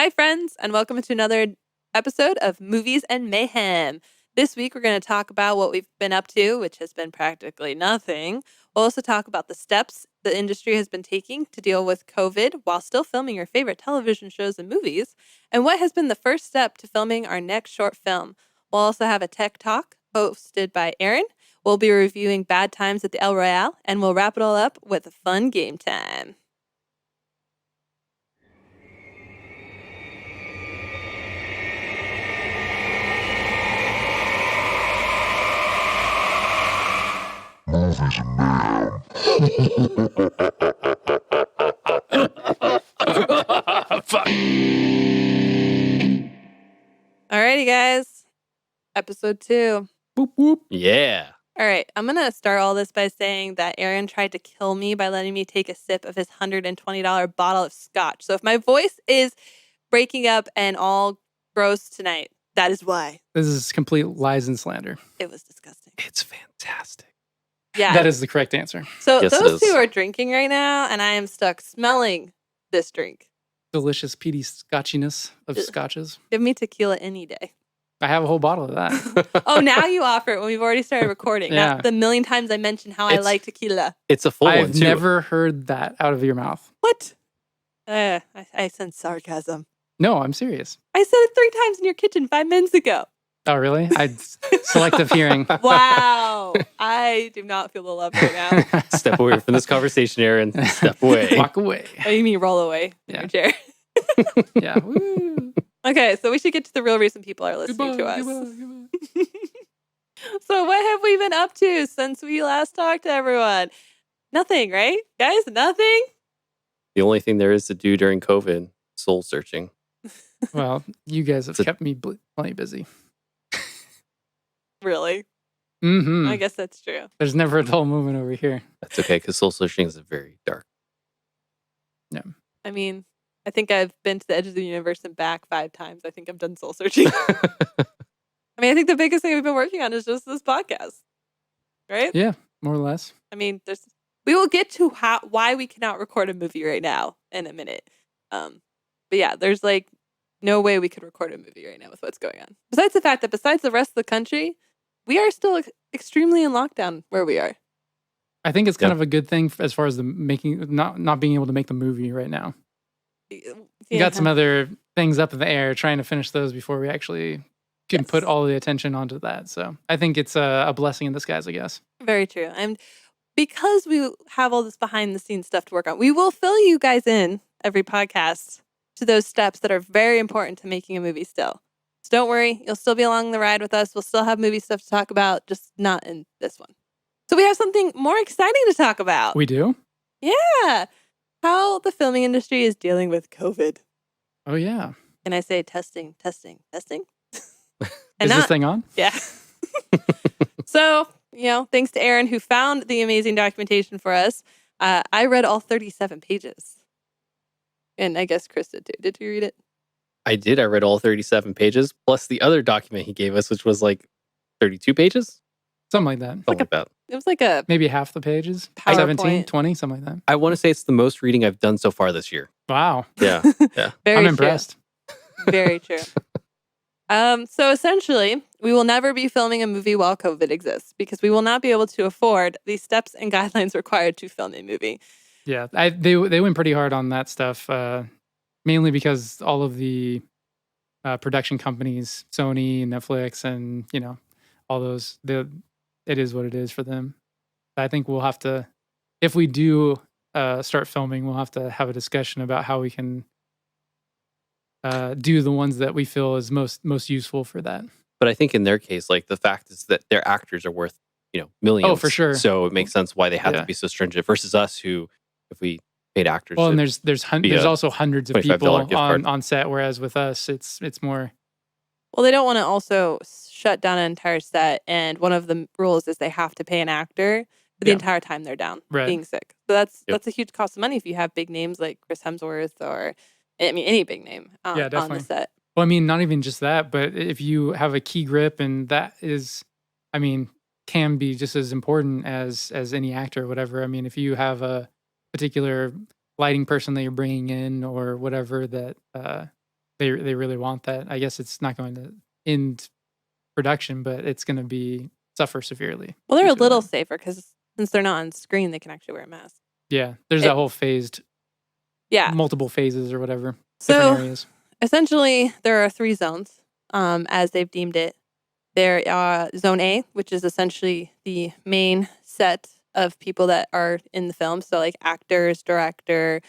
Hi, friends, and welcome to another episode of Movies and Mayhem. This week, we're going to talk about what we've been up to, which has been practically nothing. We'll also talk about the steps the industry has been taking to deal with COVID while still filming your favorite television shows and movies, and what has been the first step to filming our next short film. We'll also have a tech talk hosted by Aaron. We'll be reviewing Bad Times at the El Royale, and we'll wrap it all up with a fun game time. Movies and Mayhem. Alrighty, guys. Episode 2. Whoop, whoop. Yeah. All right, I'm going to start all this by saying that Aaron tried to kill me by letting me take a sip of his $120 bottle of scotch. So if my voice is breaking up and all gross tonight, that is why. This is complete lies and slander. It was disgusting. It's fantastic. Yeah. That is the correct answer. So Yes, it those is. two are drinking right now, and I am stuck smelling this drink. Delicious peaty scotchiness of Ugh. scotches. Give me tequila any day. I have a whole bottle of that. Oh, now you offer it when we've already started recording. Yeah. Not the million times I mentioned how I It's- like tequila. It's a full one, I've too. never heard that out of your mouth. What? I sense sarcasm. No, I'm serious. I said it 3 times in your kitchen 5 minutes ago. Oh, really? Selective hearing. Wow. I do not feel the love right now. Step away from this conversation, Aaron. Step away. Walk away. Oh, you mean roll away from Yeah. your chair. Yeah. Woo. Okay, so we should get to the real reason people are listening to us. Goodbye. So what have we been up to since we last talked to everyone? Nothing, right? Guys, nothing? The only thing there is to do during COVID, soul searching. Well, you guys have It's a- kept me plenty busy. Really? Mm-hmm. I guess that's true. There's never a dull moment over here. That's okay, because soul searching is very dark. I mean, I think I've been to the edge of the universe and back 5 times. I think I've done soul searching. I mean, I think the biggest thing we've been working on is just this podcast. Right? Yeah, more or less. I mean, we will get to why we cannot record a movie right now in a minute. But yeah, there's like no way we could record a movie right now with what's going on. Besides the fact that besides the rest of the country, we are still extremely in lockdown where we are. I think it's kind Yep. of a good thing as far as the making, not being able to make the movie right now. We Yeah. got some other things up in the air, trying to finish those before we actually can put Yes. all the attention onto that. So I think it's a blessing in disguise, I guess. Very true. And because we have all this behind the scenes stuff to work on, we will fill you guys in every podcast to those steps that are very important to making a movie still. So don't worry, you'll still be along the ride with us. We'll still have movie stuff to talk about, just not in this one. So we have something more exciting to talk about. We do? Yeah. How the filming industry is dealing with COVID. Oh, yeah. Can I say testing? Is this thing on? Yeah. So, thanks to Aaron who found the amazing documentation for us. I read all 37 pages. And I guess Chris did too. Did you read it? I did. I read all 37 pages, plus the other document he gave us, which was like 32 pages? Something like that. Something like that. It was like a Maybe half the pages. PowerPoint. 17, 20, something like that. I want to say it's the most reading I've done so far this year. Wow. Yeah. very I'm true. impressed. Very true. So essentially, we will never be filming a movie while COVID exists because we will not be able to afford the steps and guidelines required to film a movie. Yeah. They went pretty hard on that stuff, mainly because all of the production companies, Sony, Netflix, and, all those, it is what it is for them. I think we'll have to, if we do start filming, we'll have to have a discussion about how we can do the ones that we feel is most useful for that. But I think in their case, like the fact is that their actors are worth, millions. Oh, for sure. So it makes sense why they have Yeah. to be so stringent versus us who, if we paid actors. Well, and to- there's be a also hundreds of $25 people gift card. on set, whereas with us, it's more. Well, they don't want to also shut down an entire set. And one of the rules is they have to pay an actor for the Yeah. entire time they're down Right. being sick. So that's Yep. a huge cost of money if you have big names like Chris Hemsworth or, any big name Yeah, on the definitely. set. Well, I mean, not even just that, but if you have a key grip, and that is, can be just as important as any actor or whatever. I mean, if you have a particular lighting person that you're bringing in or whatever that they really want that. I guess it's not going to end production, but it's going to be suffer severely. Well, they're a due to little that. safer because since they're not on screen, they can actually wear a mask. Yeah, there's It- that whole phased, Yeah. multiple phases or whatever, So different areas. essentially, there are 3 zones, as they've deemed it. There are Zone A, which is essentially the main set of people that are in the film. So like actors, director,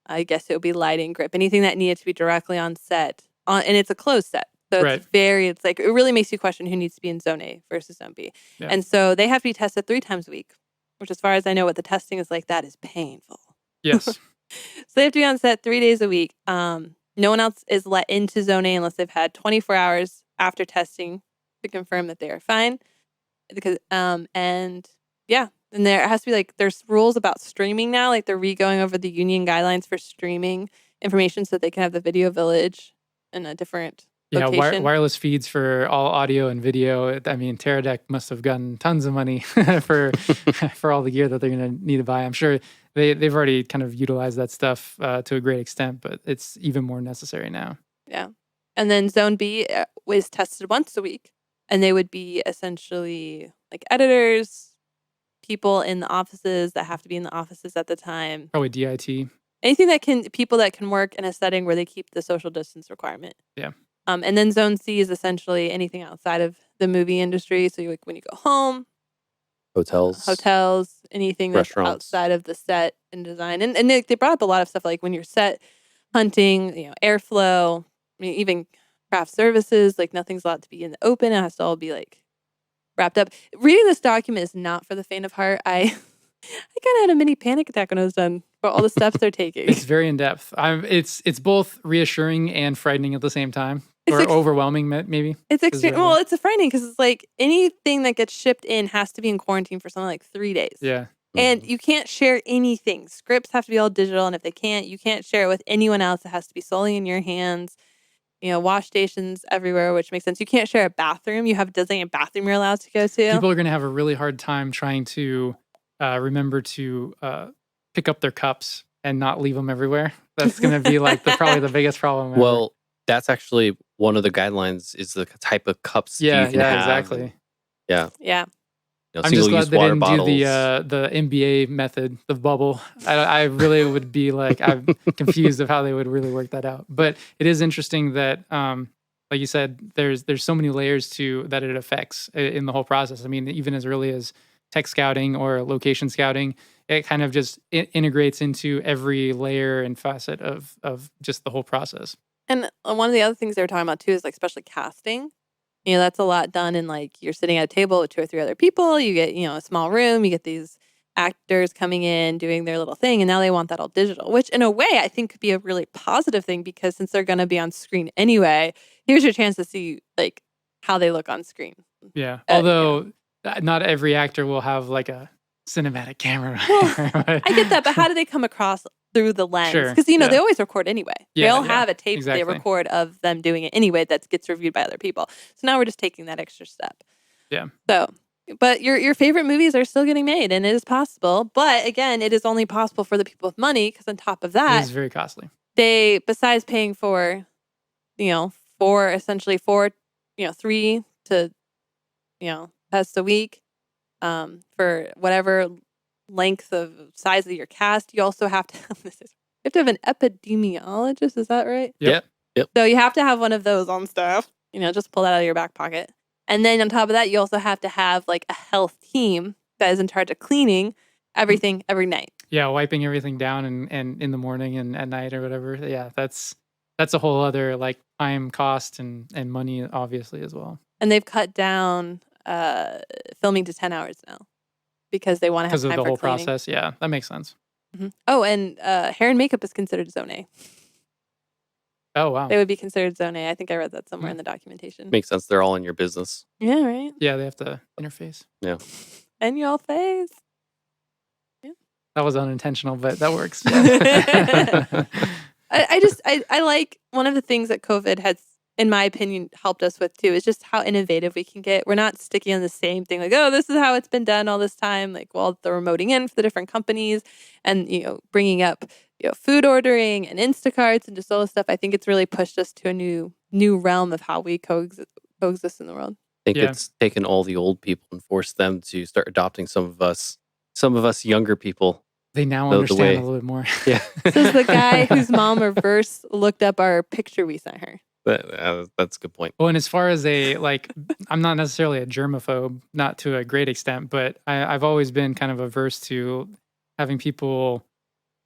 I guess it would be lighting, grip, anything that needed to be directly on set. And it's a closed set. So Right. it's like, it really makes you question who needs to be in Zone A versus Zone B. Yeah. And so they have to be tested 3 times a week, which as far as I know what the testing is like, that is painful. Yes. So they have to be on set 3 days a week. No one else is let into Zone A unless they've had 24 hours after testing to confirm that they are fine. Because and there has to be like there's rules about streaming now. Like they're re-going over the union guidelines for streaming information so that they can have the video village in a different Yeah, location. wireless feeds for all audio and video. I mean, Teradek must have gotten tons of money for for all the gear that they're going to need to buy. I'm sure they've already kind of utilized that stuff to a great extent, but it's even more necessary now. Yeah. And then Zone B was tested once a week, and they would be essentially like editors, people in the offices that have to be in the offices at the time. Probably DIT. Anything people that can work in a setting where they keep the social distance requirement. Yeah. And then Zone C is essentially anything outside of the movie industry. So like when you go home, hotels, anything that's Restaurants. outside of the set and design. And they brought up a lot of stuff like when you're set hunting, airflow, I mean, even craft services, like nothing's allowed to be in the open. It has to all be like wrapped up. Reading this document is not for the faint of heart. I kind of had a mini panic attack when I was done for all the steps they're taking. It's very in depth. It's both reassuring and frightening at the same time, It's or overwhelming maybe. It's extreme. right. Well, it's frightening because it's like anything that gets shipped in has to be in quarantine for something like 3 days. Yeah. And you can't share anything. Scripts have to be all digital, and if they can't, you can't share it with anyone else. It has to be solely in your hands. Wash stations everywhere, which makes sense. You can't share a bathroom. You have a designated bathroom you're allowed to go to. People are going to have a really hard time trying to remember to pick up their cups and not leave them everywhere. That's going to be like probably the biggest problem ever. Well, that's actually one of the guidelines is the type of cups you can have. Exactly. And, yeah. Yeah. I'm just glad single-use they water didn't bottles. do the NBA method, the bubble. I really would be like, I'm confused of how they would really work that out. But it is interesting that, like you said, there's so many layers to that it affects in the whole process. I mean, even as early as tech scouting or location scouting, it kind of just integrates into every layer and facet of just the whole process. And one of the other things they were talking about too is like especially casting. That's a lot done in like you're sitting at a table with 2 or 3 other people. You get, a small room. You get these actors coming in, doing their little thing. And now they want that all digital, which in a way I think could be a really positive thing because since they're going to be on screen anyway, here's your chance to see like how they look on screen. Yeah. Although not every actor will have like a cinematic camera. Well, I get that, but how do they come across through the lens? Sure, Because, they always record anyway. They Yeah, all yeah, have a tape exactly. they record of them doing it anyway that gets reviewed by other people. So now we're just taking that extra step. Yeah. So, but your favorite movies are still getting made and it is possible. But again, it is only possible for the people with money because on top of It that, is very costly. they, besides paying for, essentially 3 to, tests a week for whatever length of size of your cast, you also have to have an epidemiologist. Is that right? Yep. So you have to have one of those on staff. Just pull that out of your back pocket. And then on top of that, you also have to have like a health team that is in charge of cleaning everything every night. Yeah, wiping everything down and in the morning and at night or whatever. Yeah, that's a whole other like time cost and money obviously as well. And they've cut down filming to 10 hours now because they want to have Because time of the for whole cleaning. process. Yeah, that makes sense. Mm-hmm. Oh, and hair and makeup is considered Zone A. Oh, wow. They would be considered Zone A. I think I read that somewhere in the documentation. Makes sense. They're all in your business. Yeah, right. Yeah, they have to interface. Yeah. And your face. That was unintentional, but that works. I like one of the things that COVID has, in my opinion, helped us with too is just how innovative we can get. We're not sticking on the same thing like, oh, this is how it's been done all this time. Like, well, the remoting in for the different companies and, bringing up food ordering and Instacarts and just all this stuff. I think it's really pushed us to a new realm of how we coexist in the world. I think Yeah. it's taken all the old people and forced them to start adopting some of us younger people. They now The understand way- a little bit more. Yeah. Says the guy whose mom reverse looked up our picture we sent her. That's a good point. Well, and as far as I'm not necessarily a germaphobe, not to a great extent, but I've always been kind of averse to having people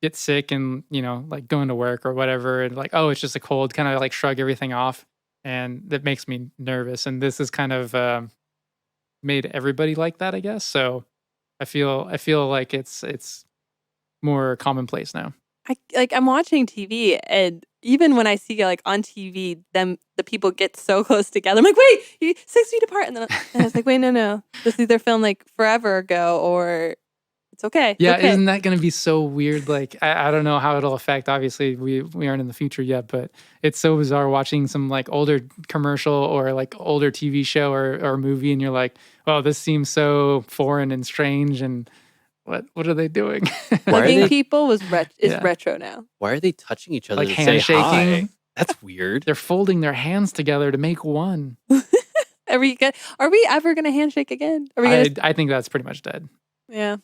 get sick and, like going to work or whatever. And like, oh, it's just a cold, kind of like shrug everything off. And that makes me nervous. And this has kind of made everybody like that, I guess. So I feel like it's more commonplace now. I'm watching TV, and even when I see like on TV, the people get so close together. I'm like, wait, you 6 feet apart, and I was like, wait, no, this is either filmed like forever ago or it's okay. It's Yeah, okay. isn't that going to be so weird? Like, I don't know how it'll affect. Obviously, we aren't in the future yet, but it's so bizarre watching some like older commercial or like older TV show or movie, and you're like, oh, this seems so foreign and strange, and what are they doing? Why are Hugging they- people is Yeah. retro now. Why are they touching each other Like to say hi? handshaking. That's weird. They're folding their hands together to make one. Are we ever gonna handshake again? Are we gonna? I think that's pretty much dead. Yeah.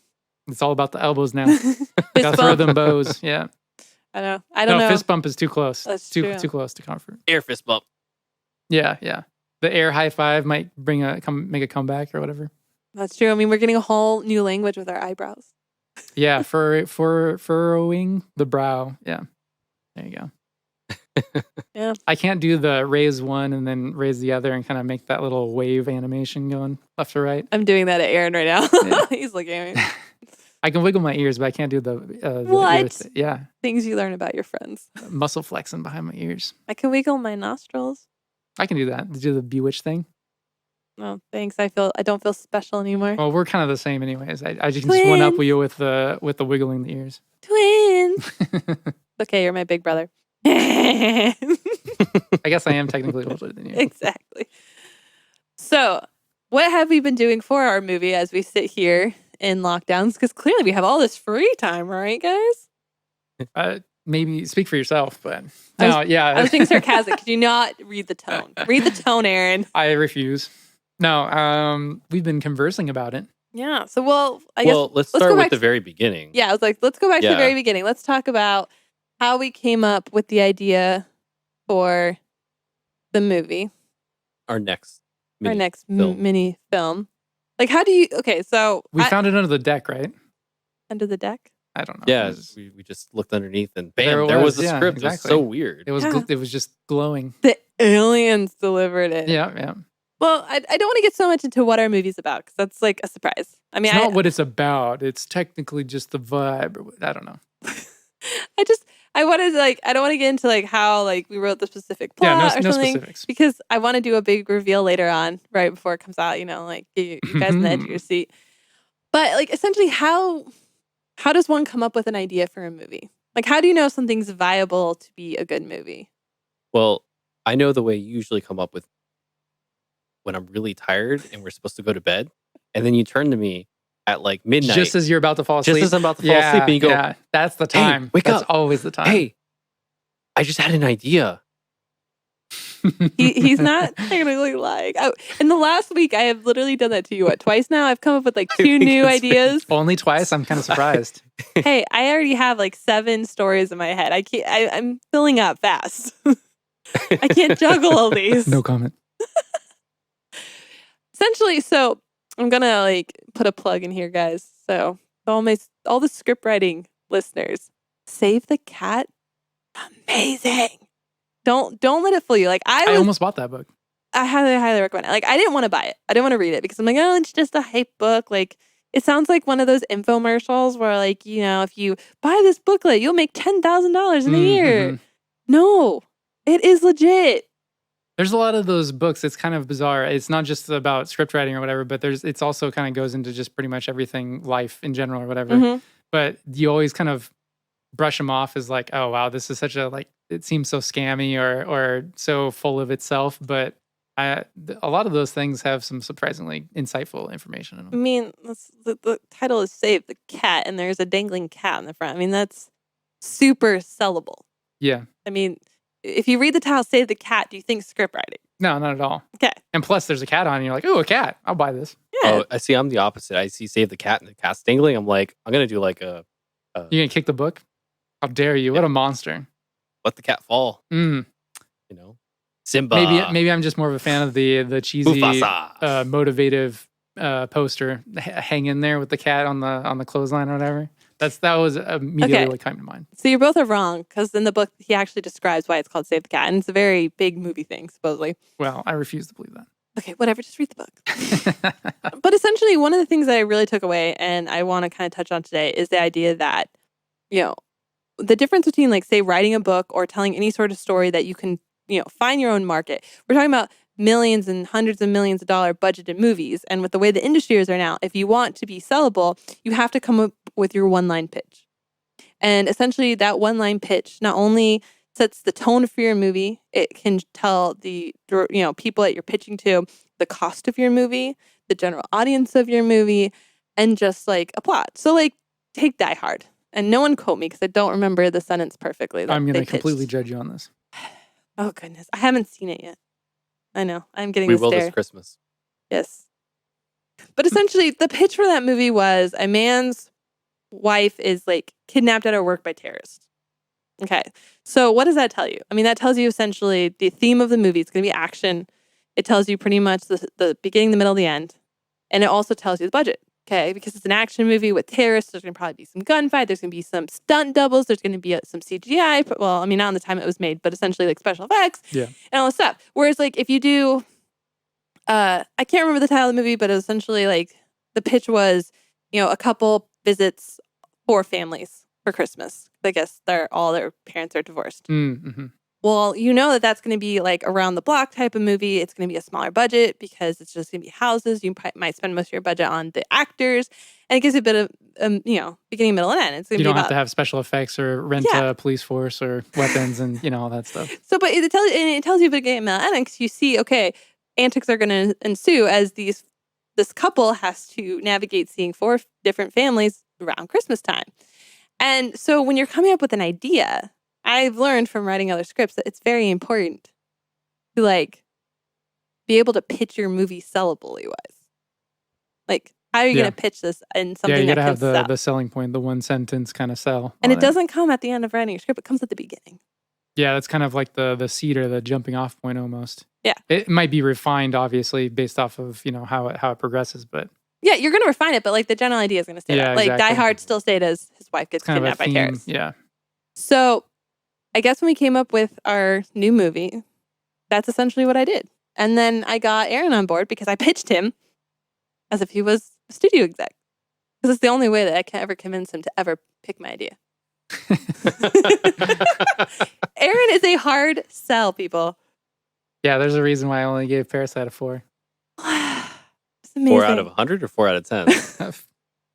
It's all about the elbows now. Fist Gotta throw bump. them bows. Yeah. I don't know. Fist bump is too close. That's too true. close to comfort. Air fist bump. Yeah. The air high five might make a comeback or whatever. That's true. I mean, we're getting a whole new language with our eyebrows. Yeah, furrowing the brow. Yeah. There you go. Yeah. I can't do the raise one and then raise the other and kind of make that little wave animation going left to right. I'm doing that at Aaron right now. Yeah. He's looking at me. I can wiggle my ears, but I can't do the What? Yeah, Things you learn about your friends. muscle flexing behind my ears. I can wiggle my nostrils. I can do that. Do the bewitch thing. Oh, thanks. I don't feel special anymore. Well, we're kind of the same, anyways. I just one up Twins. you with the wiggling the ears. Twins. Okay, you're my big brother. I guess I am technically older than you. Exactly. So, what have we been doing for our movie as we sit here in lockdowns? Because clearly we have all this free time, right, guys? Maybe speak for yourself, but I was- no, yeah. I was being sarcastic. Could you not read the tone? Read the tone, Aaron. I refuse. No, we've been conversing about it. Yeah. So, I guess. Well, let's go start with back the to- very beginning. Yeah, I was like, let's go back to the Yeah. very beginning. Let's talk about how we came up with the idea for the movie, Our next our mini next film. mini film. Like, how do you? Okay, so We found it under the deck, right? under the deck. I don't know. Yeah, It was, we just looked underneath and There bam, it there was was, the yeah, script. It exactly. was so weird. it was Yeah. it was just glowing. The aliens delivered it. Yeah. Well, I don't want to get so much into what our movie's about because that's like a surprise. I mean, It's not what it's about. It's technically just the vibe. I don't know. I wanted to I don't want to get into like how like we wrote the specific plot Yeah, or no something specifics. because I want to do a big reveal later on, right before it comes out. Like get you guys on the edge of your seat. But like essentially, how does one come up with an idea for a movie? Like, how do you know if something's viable to be a good movie? Well, I know the way you usually come up with when I'm really tired and we're supposed to go to bed, and then you turn to me at like midnight, Just as you're about to fall asleep. just as I'm about to fall asleep, and you go, yeah, that's the "Hey, time. wake That's up. always the time. "Hey, I just had an idea." He's not technically lying. In the last week, I have literally done that to you twice now. I've come up with like two think new it's been- ideas. Only twice. I'm kind of surprised. Hey, I already have like 7 stories in my head. I'm filling up fast. I can't juggle all these. No comment. Essentially, so I'm gonna like put a plug in here, guys. So all the script writing listeners, Save the Cat, amazing. Don't let it fool you. Like I almost bought that book. I highly recommend it. Like I didn't want to buy it. I didn't want to read it because I'm like, oh, it's just a hype book. Like it sounds like one of those infomercials where like, if you buy this booklet, you'll make $10,000 in a year. Mhm. No, it is legit. There's a lot of those books. It's kind of bizarre. It's not just about script writing or whatever, but it's also kind of goes into just pretty much everything, life in general or whatever. Mhm. But you always kind of brush them off as like, oh wow, this is such a it seems so scammy or so full of itself. But a lot of those things have some surprisingly insightful information in I them. mean, the title is Save the Cat, and there's a dangling cat in the front. I mean, that's super sellable. Yeah. I mean, if you read the title, Save the Cat, do you think script writing? No, not at all. Okay. And plus, there's a cat on, and you're like, oh, a cat. I'll buy this. Yeah. Oh, I see. I'm the opposite. I see Save the Cat and the cat's dangling. I'm like, I'm gonna do like a You're going to kick the book? How dare you? What a monster. let the cat fall. Mm. You know, Simba. Maybe I'm just more of a fan of the cheesy, Mufasa. motivative poster hanging there with the cat on the clothesline or whatever. That was immediately what came to mind. So you both are wrong, because in the book, he actually describes why it's called Save the Cat. And it's a very big movie thing, supposedly. Well, I refuse to believe that. Okay, whatever. Just read the book. But essentially, one of the things that I really took away, and I want to kind of touch on today, is the idea that, the difference between, like, say, writing a book or telling any sort of story that you can, find your own market. We're talking about millions and hundreds of millions of dollar budgeted movies. And with the way the industry is right now, if you want to be sellable, you have to come up with your one-line pitch. And essentially, that one-line pitch not only sets the tone for your movie, it can tell the people that you're pitching to the cost of your movie, the general audience of your movie, and just like a plot. So like, take Die Hard. And no one quote me because I don't remember the sentence perfectly. I'm going to completely judge you on this. Oh, goodness. I haven't seen it yet. I know. I'm getting We the will stare. this Christmas. Yes. But essentially, the pitch for that movie was a man's wife is like kidnapped at her work by terrorists. Okay. So what does that tell you? I mean, that tells you essentially the theme of the movie. It's going to be action. It tells you pretty much the beginning, the middle, the end. And it also tells you the budget. Okay. Because it's an action movie with terrorists. There's going to probably be some gunfight. There's going to be some stunt doubles. There's going to be some CGI. Well, I mean, not on the time it was made, but essentially like special effects. Yeah. And all this stuff. Whereas like if you do, I can't remember the title of the movie, but essentially like the pitch was, a couple visits 4 families for Christmas. I guess all their parents are divorced. Mm-hmm. Well, that's going to be like around the block type of movie. It's going to be a smaller budget because it's just going to be houses. You might spend most of your budget on the actors, and it gives you a bit of beginning, middle, and end. It's You don't have to have special effects or rent a police force or weapons and all that stuff. So, but it tells you a beginning, middle, and end because you see, okay, antics are going to ensue as this couple has to navigate seeing 4 different families around Christmas time. And so when you're coming up with an idea, I've learned from writing other scripts that it's very important to like be able to pitch your movie sellably wise. Like, how are you going to pitch this in something you that gotta can have sell? the selling point, the one sentence kind of sell. And it doesn't come at the end of writing a script, it comes at the beginning. Yeah, that's kind of like the seed or the jumping off point almost. Yeah. It might be refined, obviously, based off of, how it progresses, but yeah, you're going to refine it, but like the general idea is going to stay. Yeah, Like exactly. Die Hard still stayed as his wife gets kind of a kidnapped by theme. terrorists. Yeah. So I guess when we came up with our new movie, that's essentially what I did. And then I got Aaron on board because I pitched him as if he was a studio exec. Because it's the only way that I can ever convince him to ever pick my idea. Aaron is a hard sell, people. Yeah, there's a reason why I only gave Parasite a 4. It's amazing. 4 out of 100 or 4 out of 10?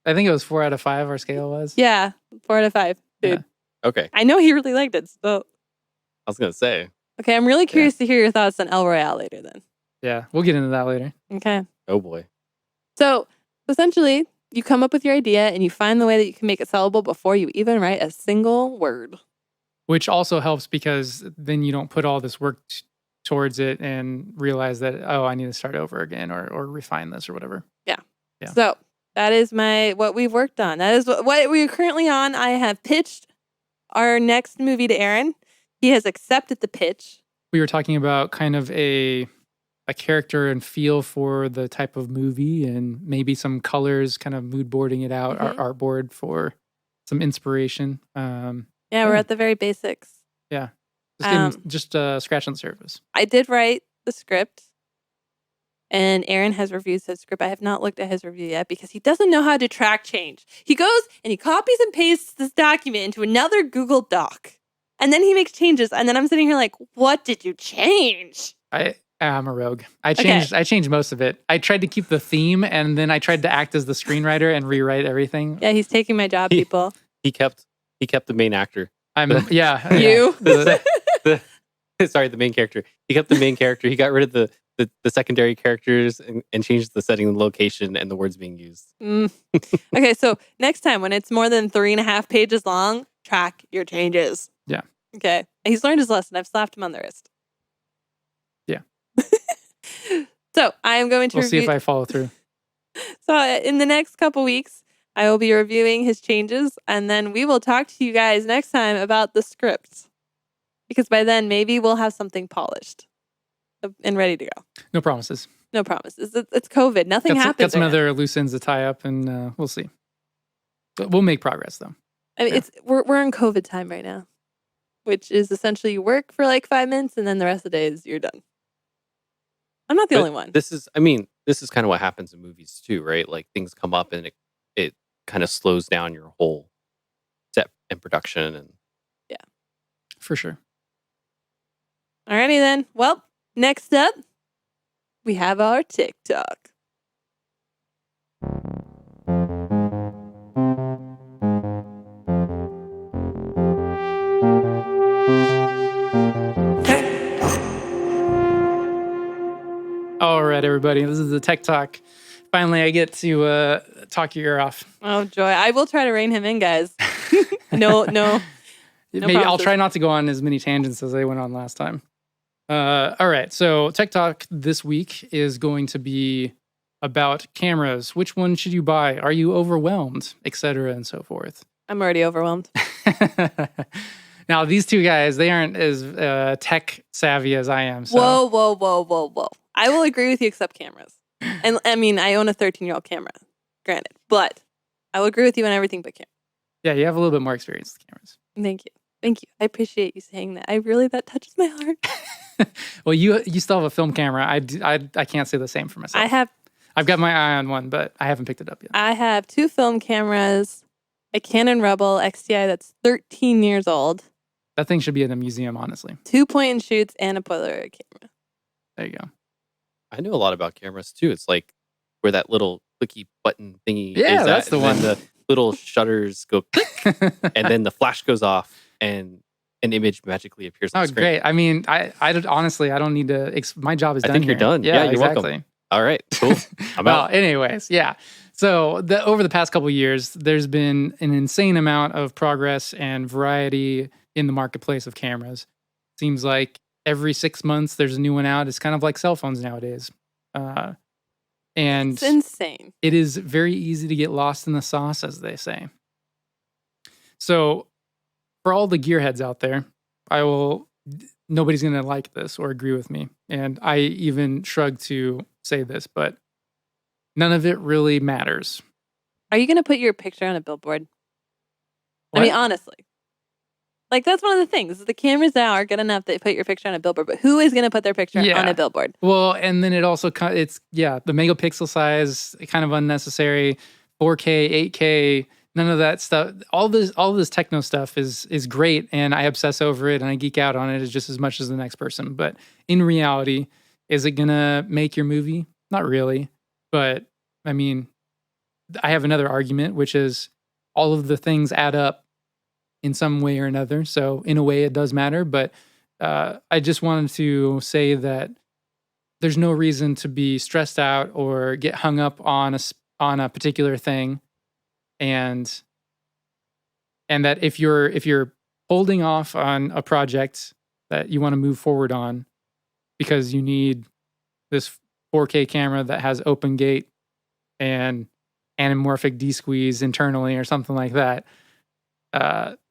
I think it was 4 out of 5 our scale was. Yeah, 4 out of 5. Dude. Yeah. Okay. I know he really liked it. So I was going to say. okay, I'm really curious to hear your thoughts on El Royale later then. Yeah, we'll get into that later. Okay. Oh boy. So essentially, you come up with your idea and you find the way that you can make it sellable before you even write a single word. Which also helps because then you don't put all this work towards it and realize that, oh, I need to start over again or refine this or whatever. Yeah. So that is what we've worked on. That is what we're currently on. I have pitched our next movie to Aaron. He has accepted the pitch. We were talking about kind of a character and feel for the type of movie and maybe some colors, kind of mood boarding it out, Mhm. our artboard for some inspiration. Yeah, we're at the very basics. Yeah. Just scratch on the surface. I did write the script, and Aaron has reviewed the script. I have not looked at his review yet because he doesn't know how to track change. He goes and he copies and pastes this document into another Google Doc, and then he makes changes. And then I'm sitting here like, what did you change? I'm a rogue. I changed most of it. I tried to keep the theme, and then I tried to act as the screenwriter and rewrite everything. Yeah, he's taking my job, people. He kept the main actor. You? Sorry, the main character. He kept the main character. He got rid of the secondary characters and changed the setting, the location, and the words being used. Okay, so next time when it's more than 3.5 pages long, track your changes. Yeah. Okay. He's learned his lesson. I've slapped him on the wrist. Yeah. So I am going to We'll see review. if I follow through. So in the next couple weeks, I will be reviewing his changes, and then we will talk to you guys next time about the script. Because by then, maybe we'll have something polished and ready to go. No promises. No promises. It's COVID. Nothing happens. Got some right now. other loose ends to tie up, and we'll see. But we'll make progress, though. I mean, Yeah. we're in COVID time right now, which is essentially you work for like 5 minutes, and then the rest of the day is you're done. I'm not the But only one. This is kind of what happens in movies too, right? Like things come up and it kind of slows down your whole set and production. And For sure. Alrighty then. Well, next up, we have our TikTok. All right, everybody. This is the Tech Talk. Finally, I get to talk your ear off. Oh joy! I will try to rein him in, guys. No. Maybe I'll promises. try not to go on as many tangents as I went on last time. All right. So Tech Talk this week is going to be about cameras. Which one should you buy? Are you overwhelmed? Etc. and so forth. I'm already overwhelmed. Now, these two guys, they aren't as tech savvy as I am. So. Whoa. I will agree with you except cameras. And I mean, I own a 13-year-old camera, granted. But I will agree with you on everything but cameras. Yeah, you have a little bit more experience with cameras. Thank you. I appreciate you saying that. That touches my heart. Well, you still have a film camera. I can't say the same for myself. I've got my eye on one, but I haven't picked it up yet. I have 2 film cameras, a Canon Rebel XTI that's 13 years old, That thing should be in a museum, honestly. 2 point-and-shoots, and a Polaroid camera. There you go. I know a lot about cameras too. It's like where that little clicky button thingy Yeah, is. that's the and one. then the little shutters go click, and then the flash goes off, and an image magically appears on Oh, the screen. great. I mean, honestly, I don't need to. My job is I done. think you're here. done. Yeah, you're exactly. welcome. All right, cool. I'm Well, out. anyways, yeah. So over the past couple of years, there's been an insane amount of progress and variety in the marketplace of cameras. Seems like every 6 months there's a new one out. It's kind of like cell phones nowadays. And It's insane. it is very easy to get lost in the sauce, as they say. So for all the gearheads out there, nobody's going to like this or agree with me. And I even shrug to say this, but none of it really matters. Are you going to put your picture on a billboard? What? I mean, honestly. Like, that's one of the things. The cameras now are good enough that put your picture on a billboard, but who is going to put their picture Yeah. on a billboard? Well, and then it also, the megapixel size, kind of unnecessary, 4K, 8K, none of that stuff. All this techno stuff is great, and I obsess over it and I geek out on it just as much as the next person. But in reality, is it gonna make your movie? Not really. But I mean, I have another argument, which is all of the things add up in some way or another. So in a way, it does matter. But I just wanted to say that there's no reason to be stressed out or get hung up on a particular thing. And that if you're holding off on a project that you want to move forward on because you need this 4K camera that has open gate and anamorphic D-squeeze internally or something like that,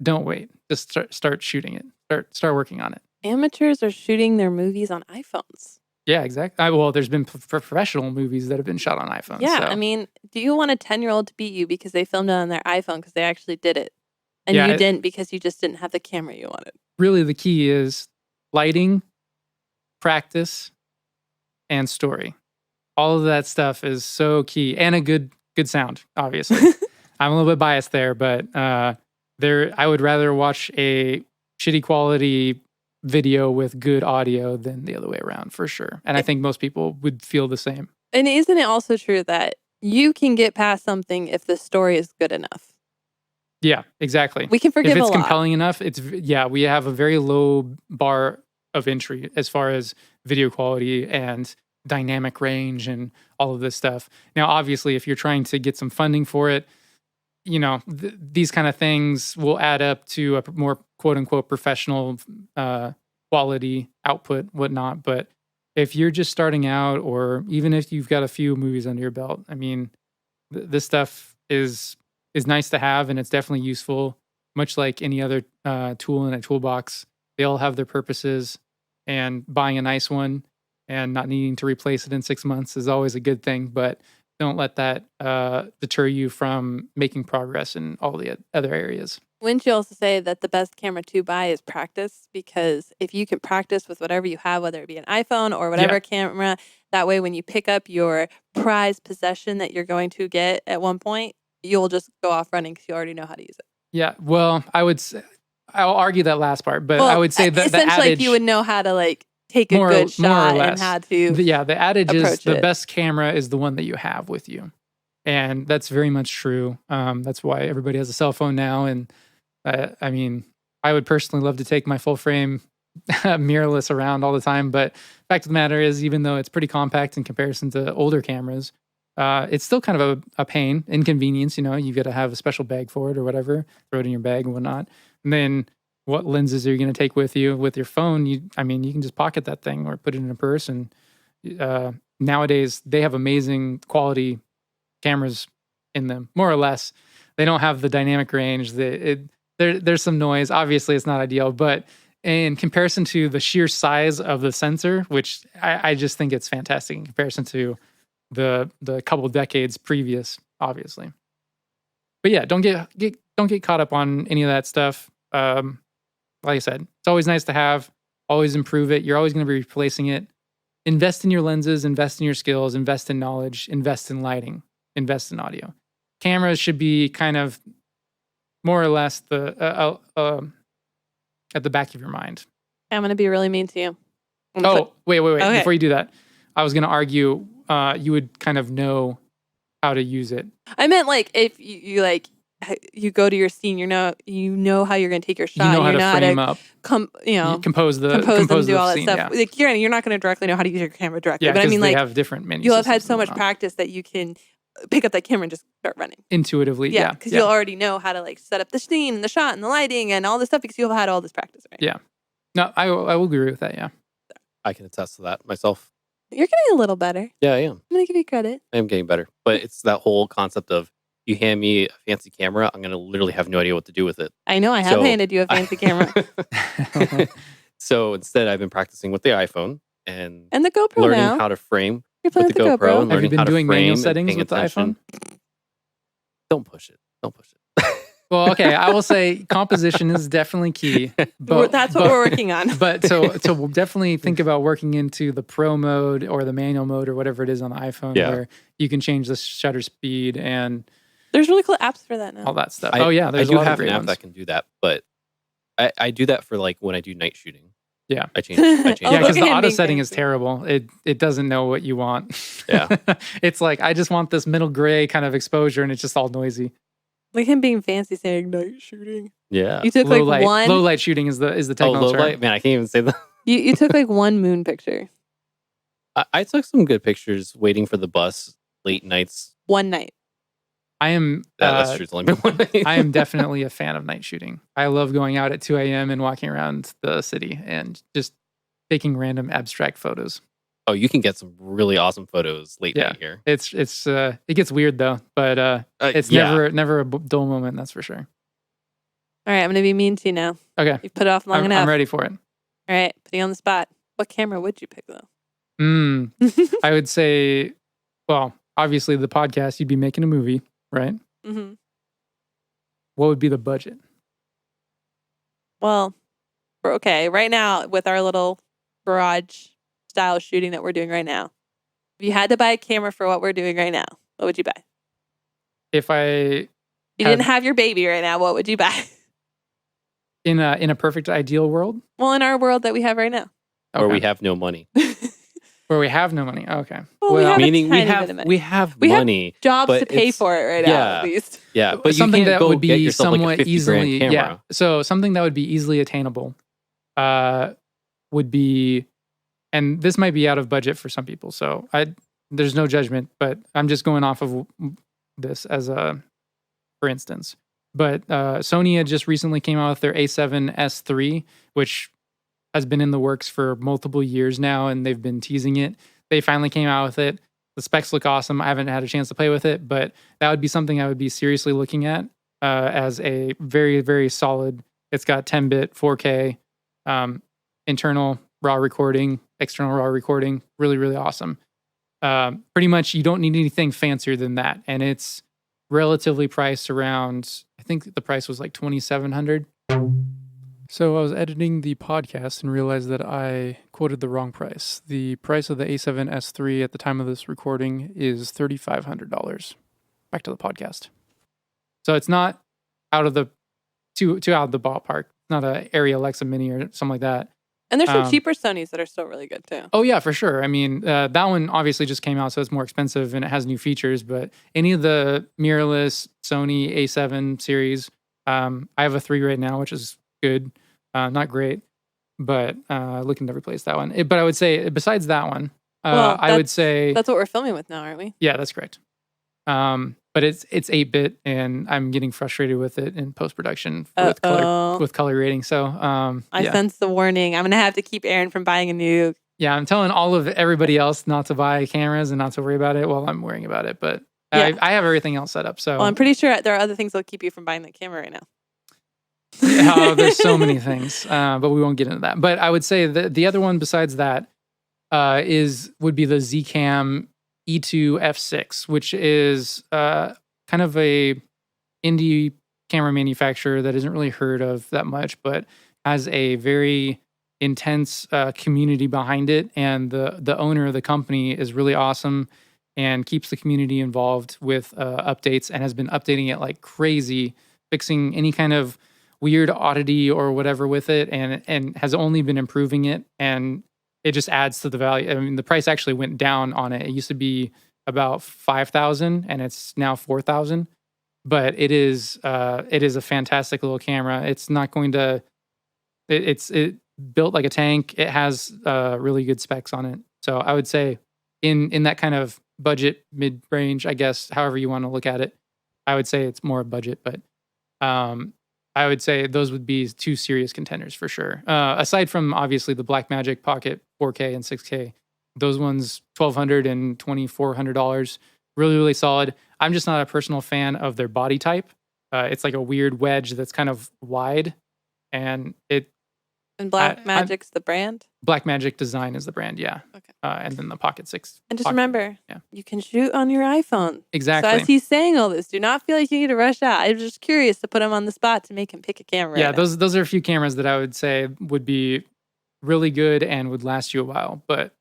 don't wait. Just start shooting it. Start working on it. Amateurs are shooting their movies on iPhones. Yeah, exactly. Well, there's been professional movies that have been shot on iPhones. Yeah, so. I mean, do you want a 10-year-old to beat you because they filmed it on their iPhone because they actually did it? And Yeah, you didn't because you just didn't have the camera you wanted. Really the key is lighting, practice, and story. All of that stuff is so key, and a good sound, obviously. I'm a little bit biased there, but I would rather watch a shitty quality video with good audio than the other way around, for sure. And I think most people would feel the same. And isn't it also true that you can get past something if the story is good enough? Yeah, exactly. We can forgive if it's a lot. compelling enough, we have a very low bar of entry as far as video quality and dynamic range and all of this stuff. Now, obviously, if you're trying to get some funding for it, these kind of things will add up to a more quote unquote professional quality output, whatnot. But if you're just starting out, or even if you've got a few movies under your belt, I mean, this stuff is nice to have, and it's definitely useful. Much like any other tool in a toolbox, they all have their purposes, and buying a nice one and not needing to replace it in 6 months is always a good thing. But don't let that deter you from making progress in all the other areas. Wouldn't you also say that the best camera to buy is practice? Because if you can practice with whatever you have, whether it be an iPhone or whatever camera, that way when you pick up your prized possession that you're going to get at one point, you'll just go off running because you already know how to use it. Yeah, well, I'll argue that last part, but I would say that the essentially, adage, like, you would know how to take a good shot and how to. The adage is the it. best camera is the one that you have with you, and that's very much true. That's why everybody has a cell phone now, and I mean, I would personally love to take my full frame mirrorless around all the time, but fact of the matter is, even though it's pretty compact in comparison to older cameras, it's still kind of a pain, inconvenience. You've got to have a special bag for it or whatever, throw it in your bag and whatnot. And then what lenses are you going to take with you? With your phone, you can just pocket that thing or put it in a purse. And nowadays, they have amazing quality cameras in them, more or less. They don't have the dynamic range. There's some noise. Obviously, it's not ideal, but in comparison to the sheer size of the sensor, which I just think it's fantastic in comparison to the couple decades previous, obviously. But yeah, don't get caught up on any of that stuff. Like I said, it's always nice to have, always improve it. You're always going to be replacing it. Invest in your lenses, invest in your skills, invest in knowledge, invest in lighting, invest in audio. Cameras should be kind of more or less at the back of your mind. I'm going to be really mean to you. Wait. Okay. Before you do that, I was going to argue you would kind of know how to use it. I meant if you go to your scene, you know how you're going to take your shot. You know how to frame up. Compose them, do all that scene, stuff. Yeah. You're not going to directly know how to use your camera directly. Yeah, but I mean, they have different menus. You'll have had so much practice that you can pick up that camera and just start running intuitively. Yeah, because you'll already know how to set up the scene and the shot and the lighting and all this stuff because you'll have had all this practice, right? Yeah. No, I will agree with that. Yeah. I can attest to that myself. You're getting a little better. Yeah, I am. I'm going to give you credit. I am getting better. But it's that whole concept of you hand me a fancy camera, I'm going to literally have no idea what to do with it. I know. I have handed you a fancy camera. So instead, I've been practicing with the iPhone and the GoPro learning now. how to frame You're with the GoPro. And Have you learning how been doing to frame manual and settings paying with the attention. iPhone? Don't push it. Well, okay, I will say composition is definitely key. But that's what we're working on. But so we'll definitely think about working into the pro mode or the manual mode or whatever it is on the iPhone, where you can change the shutter speed and there's really cool apps for that now. all that stuff. I there's do a lot have of great an app ones. that can do that, but I do that for when I do night shooting. Yeah. I change. Yeah, because the look at him auto being setting is fancy. terrible. It doesn't know what you want. Yeah. It's I just want this middle gray kind of exposure, and it's just all noisy. Like him being fancy saying night shooting. Yeah. You took Low light shooting is the technical low term. light? Man, I can't even say that. You took one moon picture. I took some good pictures waiting for the bus late nights. One night. I am. That's true. It's only been one night. I am definitely a fan of night shooting. I love going out at 2 a.m. and walking around the city and just taking random abstract photos. Oh, you can get some really awesome photos late night here. It gets weird though, but it's never a dull moment. That's for sure. All right, I'm going to be mean to you now. Okay, You've put it off long enough. I'm ready for it. All right, putting you on the spot. What camera would you pick though? I would say, well, obviously the podcast. You'd be making a movie, right? Mm-hmm. What would be the budget? Well, okay, right now with our little garage style shooting that we're doing right now, if you had to buy a camera for what we're doing right now, what would you buy? If you didn't have your baby right now, what would you buy? In a perfect ideal world? Well, in our world that we have right now. Where we have no money. Where we have no money. Okay. Well, we have meaning a we tiny have bit of money. we have We have money. jobs but to pay for it right now, at least. Yeah, but something you can't that go would get be yourself like a somewhat 50 easily grand camera. yeah. So something that would be easily attainable would be, and this might be out of budget for some people. So there's no judgment, but I'm just going off of this as a for instance. But Sony had just recently came out with their A7S III, which has been in the works for multiple years now, and they've been teasing it. They finally came out with it. The specs look awesome. I haven't had a chance to play with it, but that would be something I would be seriously looking at as a very, very solid. It's got 10-bit 4K internal raw recording, external raw recording. Really, really awesome. Pretty much you don't need anything fancier than that. And it's relatively priced around, I think the price was like $2,700. So I was editing the podcast and realized that I quoted the wrong price. The price of the A7S III at the time of this recording is $3,500. Back to the podcast. So it's not out of the too out of the ballpark. It's not a Area Alexa Mini or something like that. And there's some cheaper Sonys that are still really good too. Oh yeah, for sure. I mean, that one obviously just came out, so it's more expensive and it has new features. But any of the mirrorless Sony A7 series, I have a 3 right now, which is good. Not great, but looking to replace that one. But I would say besides that one, I would say that's what we're filming with now, aren't we? Yeah, that's correct. But it's 8-bit, and I'm getting frustrated with it in post production with color grading. So I sense the warning. I'm gonna have to keep Aaron from buying a new. Yeah, I'm telling all of everybody else not to buy cameras and not to worry about it. Well, I'm worrying about it, but I have everything else set up. So I'm pretty sure there are other things that'll keep you from buying that camera right now. Yeah, there's so many things, but we won't get into that. But I would say the other one besides that would be the Zcam E2 F6, which is kind of a indie camera manufacturer that isn't really heard of that much, but has a very intense community behind it. And the owner of the company is really awesome and keeps the community involved with updates and has been updating it like crazy, fixing any kind of weird oddity or whatever with it, and has only been improving it, and it just adds to the value. I mean, the price actually went down on it. It used to be about $5,000 and it's now $4,000. But it is a fantastic little camera. It's not going to it's built like a tank. It has really good specs on it. So I would say in that kind of budget mid-range, I guess, however you want to look at it, I would say it's more budget, but I would say those would be 2 serious contenders for sure. Aside from obviously the Blackmagic Pocket 4K and 6K, those ones $1,200 and $2,400, really really solid. I'm just not a personal fan of their body type. It's like a weird wedge that's kind of wide, and Blackmagic's the brand. Blackmagic Design is the brand, yeah. Okay. And then the Pocket 6. And just remember, you can shoot on your iPhone. Exactly. So as he's saying all this, do not feel like you need to rush out. I'm just curious to put him on the spot to make him pick a camera. Yeah, those are a few cameras that I would say would be really good and would last you a while. But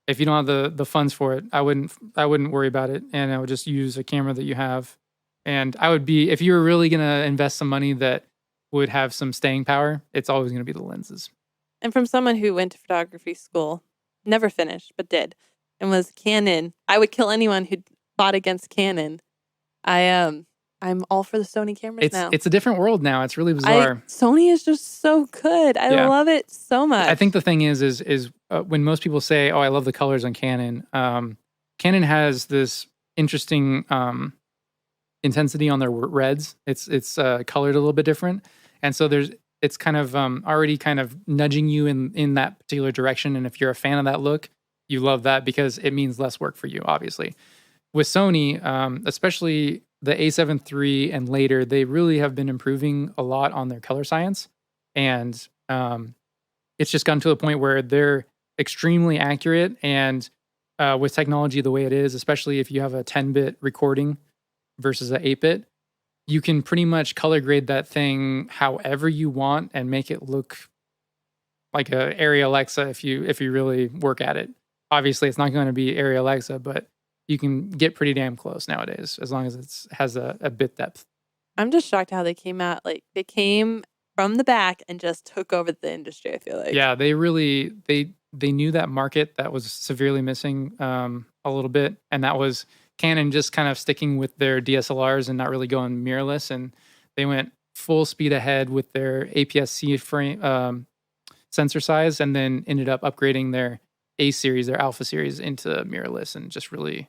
if you don't have the funds for it, I wouldn't worry about it, and I would just use a camera that you have. And I would be, if you were really gonna invest some money that would have some staying power, it's always gonna be the lenses. And from someone who went to photography school, never finished, but did, and was Canon, I would kill anyone who fought against Canon. I'm all for the Sony cameras now. It's a different world now. It's really bizarre. Sony is just so good. I love it so much. I think the thing is when most people say, "Oh, I love the colors on Canon," Canon has this interesting intensity on their reds. It's colored a little bit different, and so it's kind of already kind of nudging you in that particular direction. And if you're a fan of that look, you love that because it means less work for you, obviously. With Sony, especially the A7 III and later, they really have been improving a lot on their color science. And it's just gotten to a point where they're extremely accurate. And with technology the way it is, especially if you have a 10-bit recording versus an 8-bit, you can pretty much color grade that thing however you want and make it look like a Area Alexa if you really work at it. Obviously, it's not going to be Area Alexa, but you can get pretty damn close nowadays as long as it has a bit depth. I'm just shocked how they came out. Like, they came from the back and just took over the industry, I feel like. Yeah, they really they knew that market that was severely missing a little bit, and that was Canon just kind of sticking with their DSLRs and not really going mirrorless, and they went full speed ahead with their APS-C frame sensor size, and then ended up upgrading their A series, their Alpha series, into mirrorless, and just really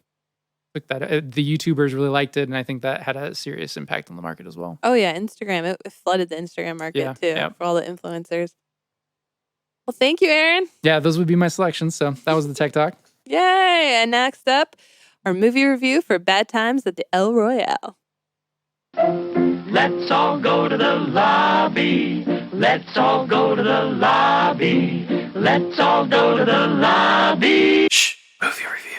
took that. The YouTubers really liked it, and I think that had a serious impact on the market as well. Oh yeah, Instagram. It flooded the Instagram market Yeah, too yeah. for all the influencers. Well, thank you, Aaron. Yeah, those would be my selections. So that was the Tech Talk. Yay! And next up, our movie review for Bad Times at the El Royale. Let's all go to the lobby. Let's all go to the lobby. Let's all go to the lobby. Shh, movie review.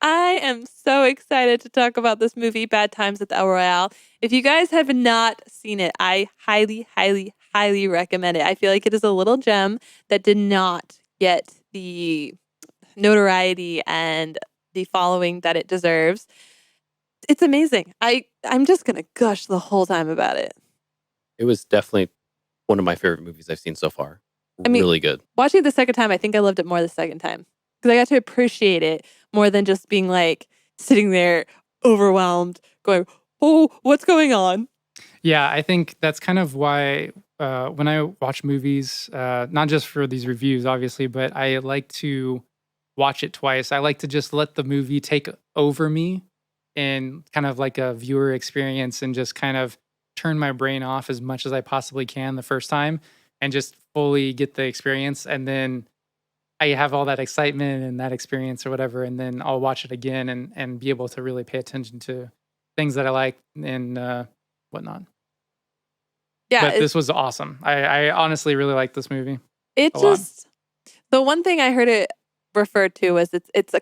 I am so excited to talk about this movie, Bad Times at the El Royale. If you guys have not seen it, I highly, highly, highly recommend it. I feel like it is a little gem that did not get the notoriety and the following that it deserves. It's amazing. I'm just going to gush the whole time about it. It was definitely one of my favorite movies I've seen so far. I mean, really good. Watching it the second time, I think I loved it more the second time because I got to appreciate it more than just being like sitting there overwhelmed, going, "Oh, what's going on?" Yeah, I think that's kind of why when I watch movies, not just for these reviews, obviously, but I like to watch it twice. I like to just let the movie take over me in kind of like a viewer experience and just kind of turn my brain off as much as I possibly can the first time and just fully get the experience. And then I have all that excitement and that experience or whatever. And then I'll watch it again and be able to really pay attention to things that I like and whatnot. Yeah, But this was awesome. I honestly really like this movie. it a lot. just the one thing I heard it referred to was it's a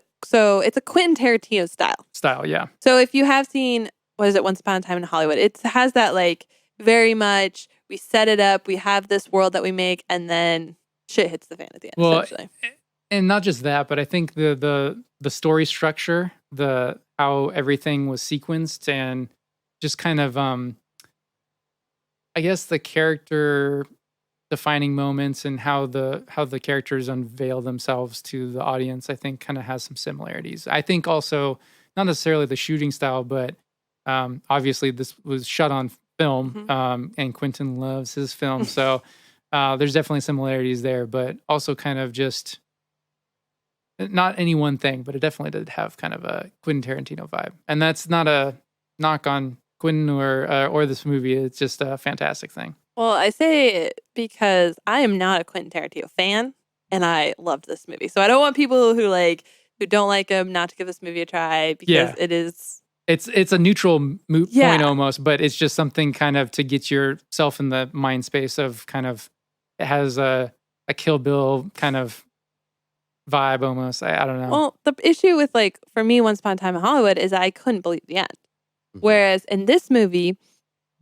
Quentin Tarantino style. Yeah. So if you have seen, what is it, Once Upon a Time in Hollywood, it has that like very much, we set it up, we have this world that we make, and then shit hits the fan at the end, Well, essentially. and not just that, but I think the story structure, the how everything was sequenced, and just kind of I guess the character defining moments and how the characters unveil themselves to the audience, I think kind of has some similarities. I think also not necessarily the shooting style, but obviously this was shot on film, and Quentin loves his film, so there's definitely similarities there. But also kind of just not any one thing, but it definitely did have kind of a Quentin Tarantino vibe, and that's not a knock on Quentin or this movie. It's just a fantastic thing. Well, I say it because I am not a Quentin Tarantino fan, and I loved this movie. So I don't want people who don't like him not to give this movie a try because Yeah. it is. It's a neutral moot Yeah. point almost, but it's just something kind of to get yourself in the mind space of kind of, it has a Kill Bill kind of vibe almost. I don't know. Well, the issue with for me, Once Upon a Time in Hollywood is I couldn't believe the end. Whereas in this movie,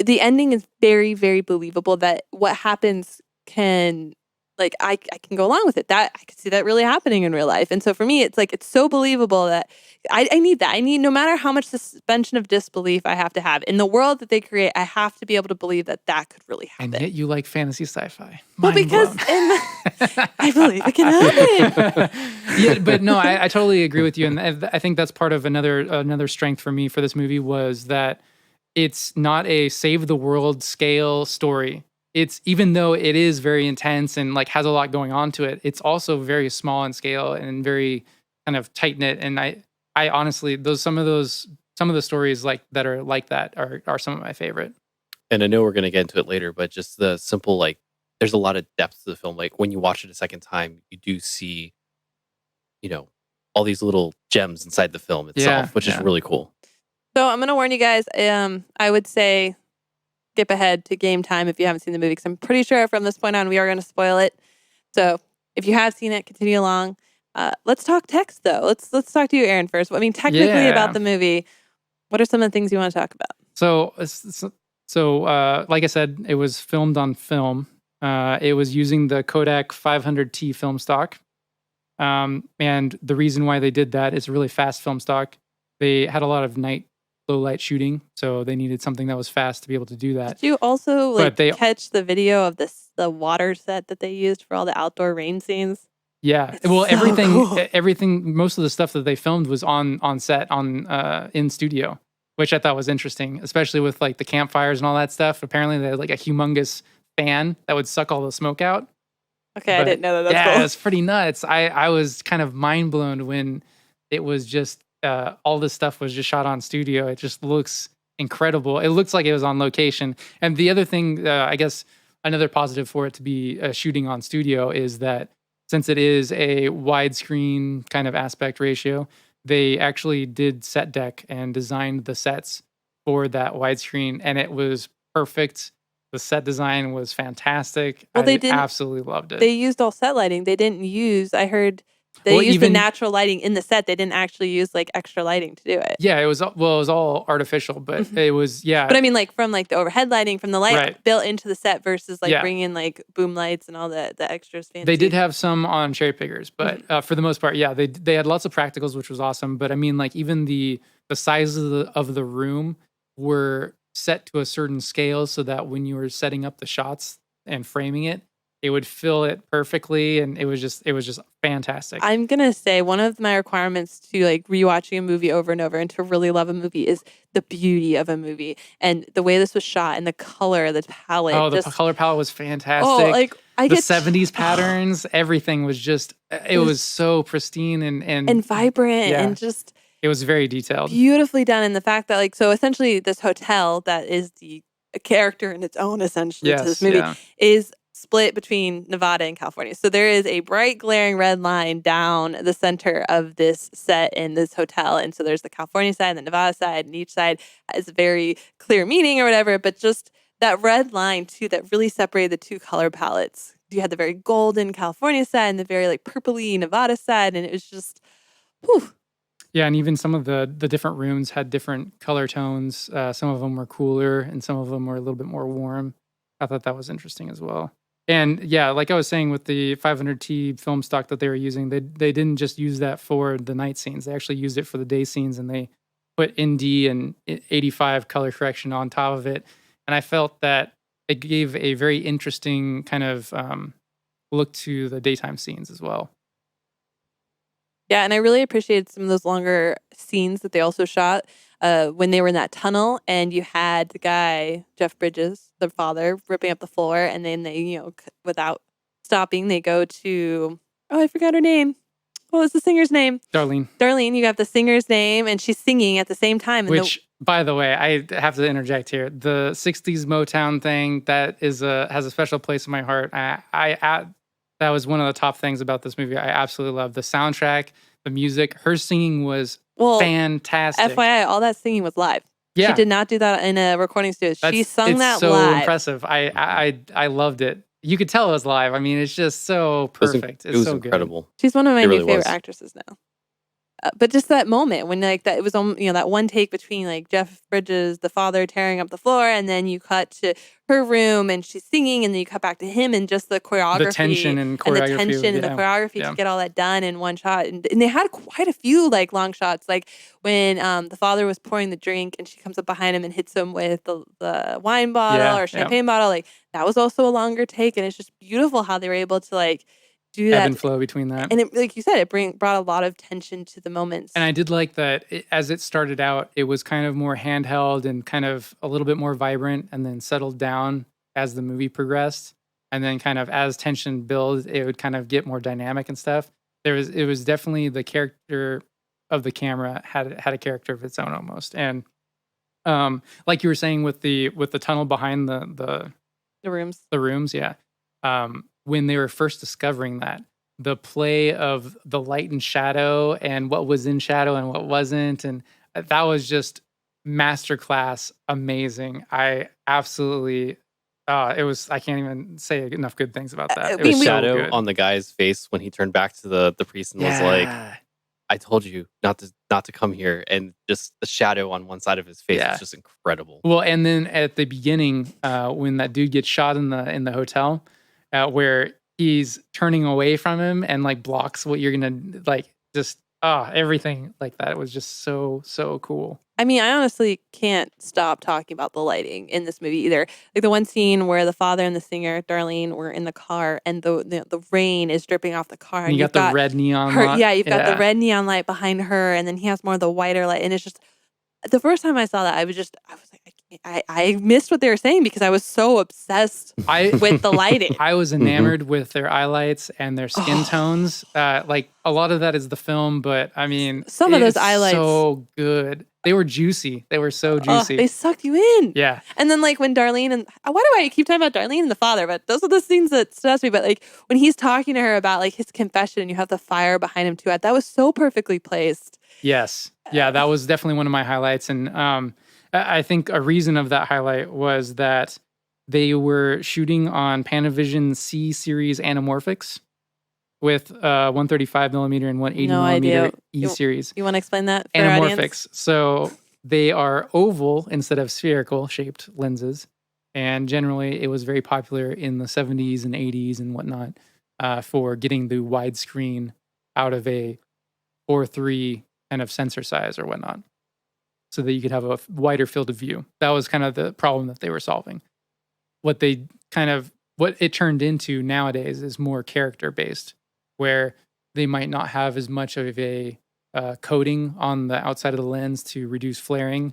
the ending is very, very believable that what happens can, I can go along with it. That I could see that really happening in real life. And so for me, it's so believable that I need that. I need, no matter how much suspension of disbelief I have to have in the world that they create, I have to be able to believe that could really happen. And yet you like fantasy sci-fi. Well, Mind because blown. I believe it can happen. Yeah, but no, I totally agree with you, and I think that's part of another strength for me for this movie was that it's not a save the world scale story. It's, even though it is very intense and has a lot going on to it, it's also very small in scale and very kind of tight knit. And I honestly, some of the stories that are like that are some of my favorite. And I know we're going to get into it later, but just the simple, there's a lot of depth to the film. When you watch it a second time, you do see, all these little gems inside the film itself, which is really cool. So I'm going to warn you guys. I would say skip ahead to game time if you haven't seen the movie, because I'm pretty sure from this point on we are going to spoil it. So if you have seen it, continue along. Let's talk text though. Let's talk to you, Aaron, first. I mean, technically about the movie. What are some of the things you want to talk about? So like I said, it was filmed on film. It was using the Kodak 500T film stock. And the reason why they did that is really fast film stock. They had a lot of night low light shooting, so they needed something that was fast to be able to do that. Did you also catch the video of the water set that they used for all the outdoor rain scenes? Yeah. It's so everything, most of the stuff that they filmed was on set in studio, which I thought was interesting, especially with the campfires and all that stuff. Apparently they had a humongous fan that would suck all the smoke out. Okay, I didn't know that. That's yeah, cool. it was pretty nuts. I was kind of mind blown when it was just all this stuff was just shot on studio. It just looks incredible. It looks like it was on location. And the other thing, I guess, another positive for it to be shooting on studio is that since it is a widescreen kind of aspect ratio, they actually did set deck and designed the sets for that widescreen, and it was perfect. The set design was fantastic. Well, they I didn't. absolutely loved it. They used all set lighting. They didn't use. I heard they Well, used the even- natural lighting in the set. They didn't actually use like extra lighting to do it. Yeah, it was all artificial, but it was But I mean, like from like the overhead lighting, from the light Right. built into the set versus like Yeah. bringing in like boom lights and all the extras. Fancy. They did have some on cherry pickers, but for the most part, yeah, they had lots of practicals, which was awesome. But I mean, like even the size of the room were set to a certain scale so that when you were setting up the shots and framing it, it would fill it perfectly, and it was just fantastic. I'm gonna say one of my requirements to like rewatching a movie over and over and to really love a movie is the beauty of a movie and the way this was shot and the color, the palette. Oh, the just, color palette was fantastic. oh, like I the get 70s patterns, everything was just it was so pristine and vibrant yeah. and just it was very detailed. beautifully done. And the fact that like so essentially this hotel that is the character in its own essentially to this movie is split between Nevada and California. So there is a bright glaring red line down the center of this set in this hotel. And so there's the California side and the Nevada side, and each side has a very clear meaning or whatever. But just that red line too, that really separated the two color palettes. You had the very golden California side and the very like purpley Nevada side. And it was just, whew. Yeah, and even some of the different rooms had different color tones. Some of them were cooler and some of them were a little bit more warm. I thought that was interesting as well. And yeah, like I was saying with the 500T film stock that they were using, they didn't just use that for the night scenes. They actually used it for the day scenes, and they put ND and 85 color correction on top of it. And I felt that it gave a very interesting kind of look to the daytime scenes as well. Yeah, and I really appreciated some of those longer scenes that they also shot when they were in that tunnel, and you had the guy, Jeff Bridges, the father, ripping up the floor, and then they, without stopping, they go to, oh, I forgot her name. What was the singer's name? Darlene. Darlene, you have the singer's name, and she's singing at the same time. And Which, by the way, I have to interject here. The 60s Motown thing, that has a special place in my heart. That was one of the top things about this movie. I absolutely love the soundtrack, the music. Her singing was fantastic. FYI, all that singing was live. Yeah. She did not do that in a recording studio. She sung that so live. Impressive. I loved it. You could tell it was live. I mean, it's just so perfect. It was so incredible. Good. She's one of my It new really favorite was. actresses now. But just that moment when like that, it was that one take between like Jeff Bridges, the father, tearing up the floor, and then you cut to her room and she's singing, and then you cut back to him, and just the choreography, the tension and choreography, and the choreography to get all that done in one shot. And they had quite a few like long shots, like when the father was pouring the drink and she comes up behind him and hits him with the wine bottle or champagne bottle. Like that was also a longer take, and it's just beautiful how they were able to like do that ebb and flow between that. And it, like you said, it brought a lot of tension to the moments. And I did like that as it started out, it was kind of more handheld and kind of a little bit more vibrant, and then settled down as the movie progressed. And then kind of as tension builds, it would kind of get more dynamic and stuff. It was definitely the character of the camera had a character of its own almost. And like you were saying with the tunnel behind the rooms, yeah. When they were first discovering that, the play of the light and shadow and what was in shadow and what wasn't, and that was just masterclass amazing. I absolutely I can't even say enough good things about that. The shadow on the guy's face when he turned back to the priest and was like, I told you not to come here, and just the shadow on one side of his face was just incredible. Well, and then at the beginning, when that dude gets shot in the hotel, where he's turning away from him and like blocks what you're gonna like, just everything like that. It was just so cool. I mean, I honestly can't stop talking about the lighting in this movie either. Like the one scene where the father and the singer Darlene were in the car, and the rain is dripping off the car, and you got the red neon light. Yeah, you've got the red neon light behind her, and then he has more of the whiter light, and it's just the first time I saw that, I was like, I I missed what they were saying because I was so obsessed with the lighting. I was enamored with their highlights and their skin tones. Like a lot of that is the film, but I mean, Some of those it's highlights, so good. They were juicy. They were so oh, juicy. they sucked you in. Yeah. And then like when Darlene and why do I keep talking about Darlene and the father? But those are the scenes that stood out to me. But like when he's talking to her about like his confession, and you have the fire behind him too. That was so perfectly placed. Yes. Yeah, that was definitely one of my highlights. And I think a reason of that highlight was that they were shooting on Panavision C series anamorphics with 135 millimeter and 180 No millimeter idea. E series. You want to explain that for our audience? Anamorphics. So they are oval instead of spherical shaped lenses. And generally, it was very popular in the 70s and 80s and whatnot for getting the widescreen out of a 4:3 kind of sensor size or whatnot, so that you could have a wider field of view. That was kind of the problem that they were solving. What it turned into nowadays is more character based, where they might not have as much of a coating on the outside of the lens to reduce flaring,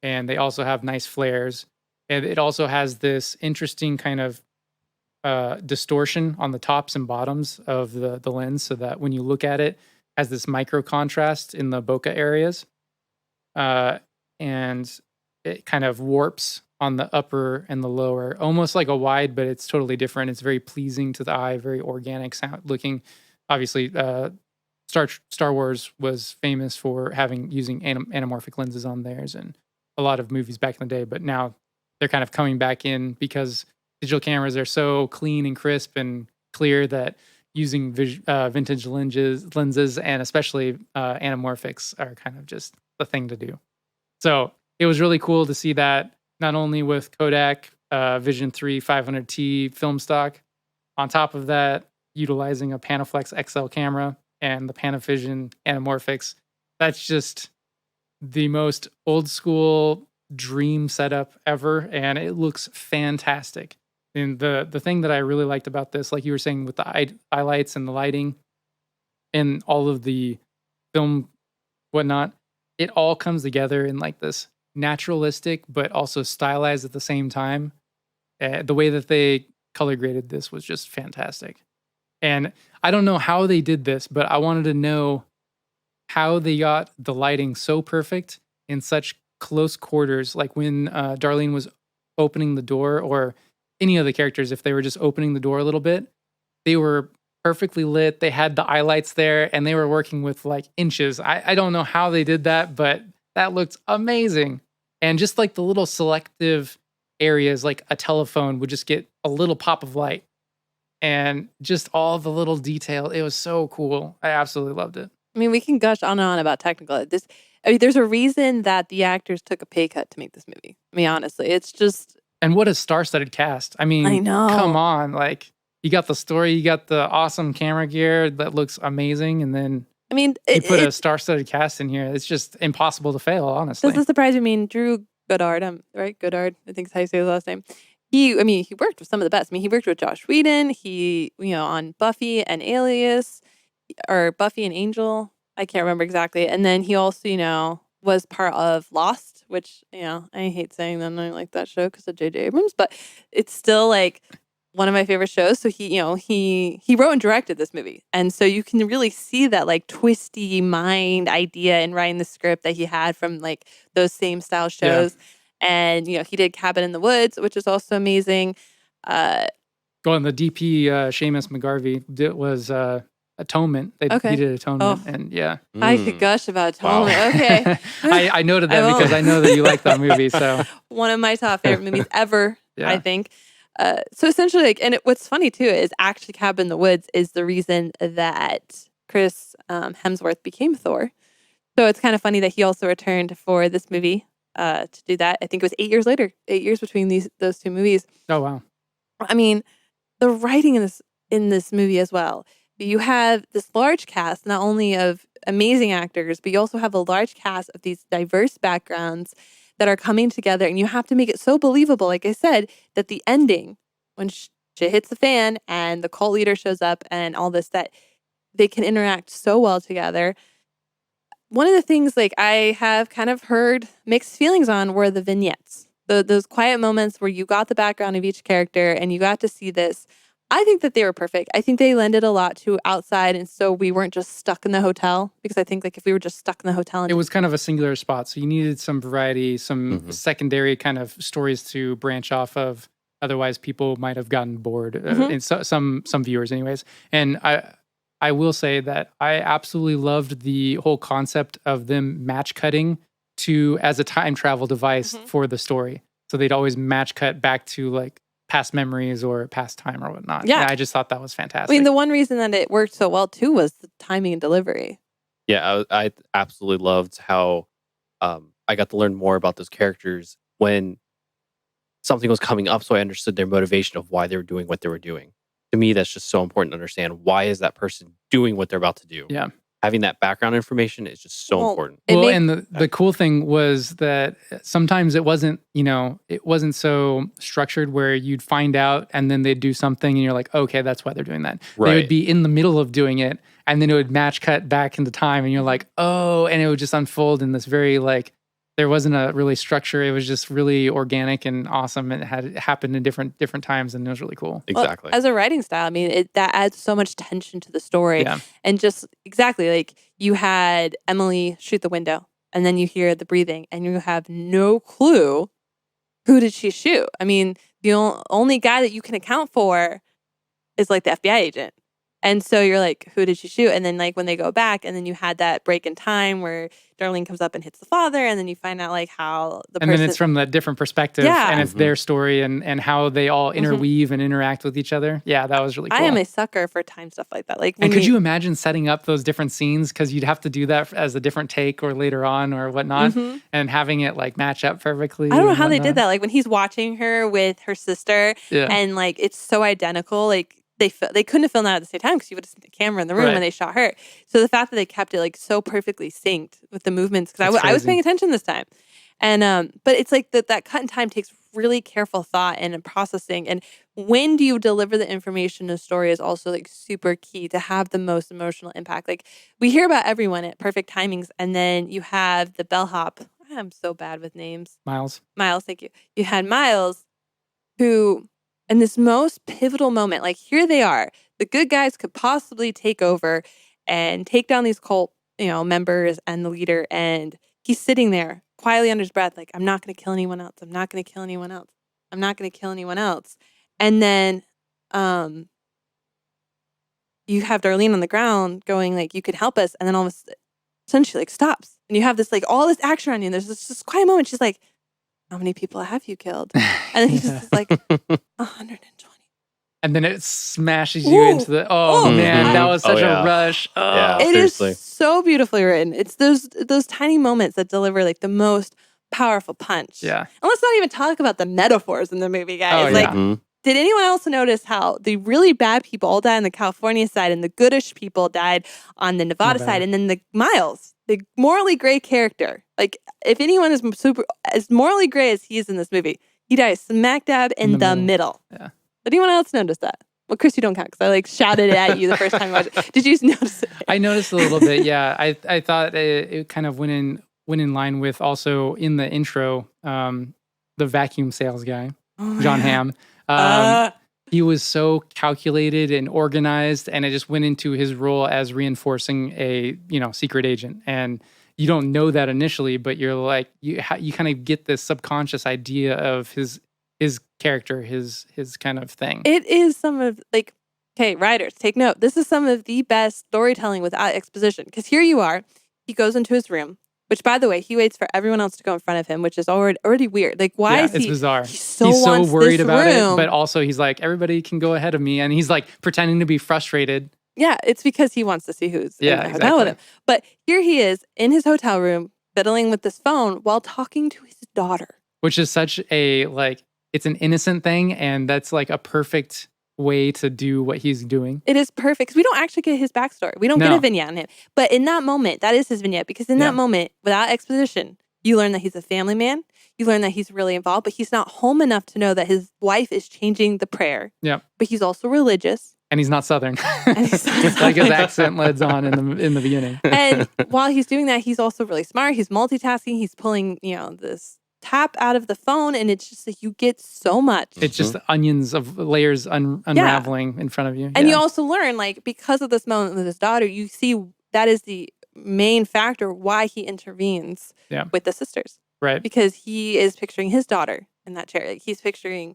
and they also have nice flares, and it also has this interesting kind of distortion on the tops and bottoms of the lens, so that when you look at it, has this micro contrast in the bokeh areas, and it kind of warps on the upper and the lower, almost like a wide, but it's totally different. It's very pleasing to the eye, very organic sound looking. Obviously, Star Wars was famous for using anamorphic lenses on theirs, and a lot of movies back in the day. But now they're kind of coming back in because digital cameras are so clean and crisp and clear that using vintage lenses and especially anamorphics are kind of just the thing to do. So it was really cool to see that, not only with Kodak Vision 3 500T film stock, on top of that, utilizing a Panaflex XL camera and the Panavision anamorphics. That's just the most old school dream setup ever, and it looks fantastic. And the thing that I really liked about this, like you were saying with the highlights and the lighting and all of the film whatnot, it all comes together in like this naturalistic but also stylized at the same time. The way that they color graded this was just fantastic. And I don't know how they did this, but I wanted to know how they got the lighting so perfect in such close quarters, like when Darlene was opening the door, or any of the characters, if they were just opening the door a little bit, they were perfectly lit. They had the highlights there, and they were working with like inches. I don't know how they did that, but that looked amazing. And just like the little selective areas, like a telephone would just get a little pop of light, and just all the little detail. It was so cool. I absolutely loved it. I mean, we can gush on and on about technical. There's a reason that the actors took a pay cut to make this movie. I mean, honestly, it's just. And what a star-studded cast. I mean, I know. Come on. Like, you got the story, you got the awesome camera gear that looks amazing, and then I mean, you put a star-studded cast in here. It's just impossible to fail, honestly. Doesn't surprise me. I mean, Drew Goddard, right? Goddard, I think is how you say his last name. He worked with some of the best. I mean, he worked with Josh Whedon. He, on Buffy and Alias, or Buffy and Angel. I can't remember exactly. And then he also, was part of Lost, which, I hate saying that I like that show because of J.J. Abrams, but it's still like one of my favorite shows. So he wrote and directed this movie. And so you can really see that like twisty mind idea in writing the script that he had from like those same style shows. Yeah. And, he did Cabin in the Woods, which is also amazing. The DP, Seamus McGarvey, was Atonement. He did Atonement, and yeah. I could gush about Atonement. Wow. Okay. I noted that because I know that you like that movie. So one of my top favorite movies ever, I think. So essentially, what's funny too is actually Cabin in the Woods is the reason that Chris Hemsworth became Thor. So it's kind of funny that he also returned for this movie to do that. I think it was 8 years later, 8 years between those two movies. Oh wow! I mean, the writing in this movie as well. You have this large cast, not only of amazing actors, but you also have a large cast of these diverse backgrounds that are coming together, and you have to make it so believable, like I said, that the ending, when shit hits the fan and the cult leader shows up and all this, that they can interact so well together. One of the things like I have kind of heard mixed feelings on were the vignettes. those quiet moments where you got the background of each character and you got to see this. I think that they were perfect. I think they lended a lot to outside, and so we weren't just stuck in the hotel, because I think like if we were just stuck in the hotel and It was kind of a singular spot, so you needed some variety, some secondary kind of stories to branch off of. Otherwise, people might have gotten bored. And some viewers, anyways. And I will say that I absolutely loved the whole concept of them match cutting to as a time travel device for the story. So they'd always match cut back to like past memories or past time or whatnot. Yeah. I just thought that was fantastic. I mean, the one reason that it worked so well too was the timing and delivery. Yeah, I absolutely loved how I got to learn more about those characters when something was coming up, so I understood their motivation of why they were doing what they were doing. To me, that's just so important to understand. Why is that person doing what they're about to do? Yeah. Having that background information is just so important. Well, and the cool thing was that sometimes it wasn't so structured where you'd find out and then they'd do something and you're like, okay, that's why they're doing that. Right. They would be in the middle of doing it and then it would match cut back into time and you're like, oh, and it would just unfold in this very like, there wasn't a really structure. It was just really organic and awesome. It happened in different times and it was really cool. Exactly. Well, as a writing style, I mean, that adds so much tension to the story. Yeah. And just exactly like you had Emily shoot the window and then you hear the breathing and you have no clue who did she shoot. I mean, the only guy that you can account for is like the FBI agent. And so you're like, who did she shoot? And then like when they go back and then you had that break in time where Darlene comes up and hits the father and then you find out like how the person... And then it's from a different perspective and it's their story and how they all interweave and interact with each other. Yeah, that was really cool. I am a sucker for time stuff like that. Like, and could you imagine setting up those different scenes? Because you'd have to do that as a different take or later on or whatnot and having it like match up perfectly. I don't know how they did that. Like when he's watching her with her sister and like it's so identical, like they couldn't have filmed that at the same time because you would have seen the camera in the room when they shot her. So the fact that they kept it like so perfectly synced with the movements, because I was paying attention this time. And but it's like that cut in time takes really careful thought and processing. And when do you deliver the information in a story is also like super key to have the most emotional impact. Like we hear about everyone at perfect timings, and then you have the bellhop. I'm so bad with names. Miles, thank you. You had Miles, who in this most pivotal moment, like here they are, the good guys could possibly take over and take down these cult, members and the leader, and he's sitting there quietly under his breath, like, I'm not going to kill anyone else. I'm not going to kill anyone else. I'm not going to kill anyone else. And then you have Darlene on the ground going like, you could help us. And then all of a sudden she like stops. And you have this like all this action on you. And there's this quiet moment. She's like, how many people have you killed? And then he's just like, 120. And then it smashes you into the, man, that was such a rush. Oh. Yeah, it seriously. is so beautifully written. It's those tiny moments that deliver like the most powerful punch. Yeah. And let's not even talk about the metaphors in the movie, guys. Oh, like, yeah. Did anyone else notice how the really bad people all died on the California side and the goodish people died on the Nevada side? And then the Miles, the morally gray character, like if anyone is as morally gray as he is in this movie, he dies smack dab in the middle. Yeah. Did anyone else notice that? Well, Chris, you don't count because I like shouted it at you the first time you watched it. Did you notice it? I noticed a little bit. Yeah, I thought it kind of went in line with also in the intro, the vacuum sales guy, John Hamm. He was so calculated and organized, and it just went into his role as reinforcing a secret agent. And you don't know that initially, but you're like you kind of get this subconscious idea of his character, his kind of thing. It is some of like, okay, writers, take note. This is some of the best storytelling without exposition. Because here you are, he goes into his room, which by the way, he waits for everyone else to go in front of him, which is already weird. Like, why is he? It's bizarre. He's so worried about room. it, but also he's like, everybody can go ahead of me, and he's like pretending to be frustrated. Yeah, it's because he wants to see who's in the hotel exactly. with him. But here he is in his hotel room, fiddling with this phone while talking to his daughter. Which is such a it's an innocent thing, and that's like a perfect way to do what he's doing. It is perfect because we don't actually get his backstory. We don't get a vignette on him. But in that moment, that is his vignette, because in that moment, without exposition, you learn that he's a family man. You learn that he's really involved, but he's not home enough to know that his wife is changing the prayer. Yeah. But he's also religious. And he's not Southern. He's not like his accent leads on in the beginning. And while he's doing that, he's also really smart. He's multitasking. He's pulling, this tap out of the phone, and it's just like you get so much. It's just onions of layers unraveling in front of you. And you also learn, like, because of this moment with his daughter, you see that is the main factor why he intervenes with the sisters. Right. Because he is picturing his daughter in that chair. Like, he's picturing,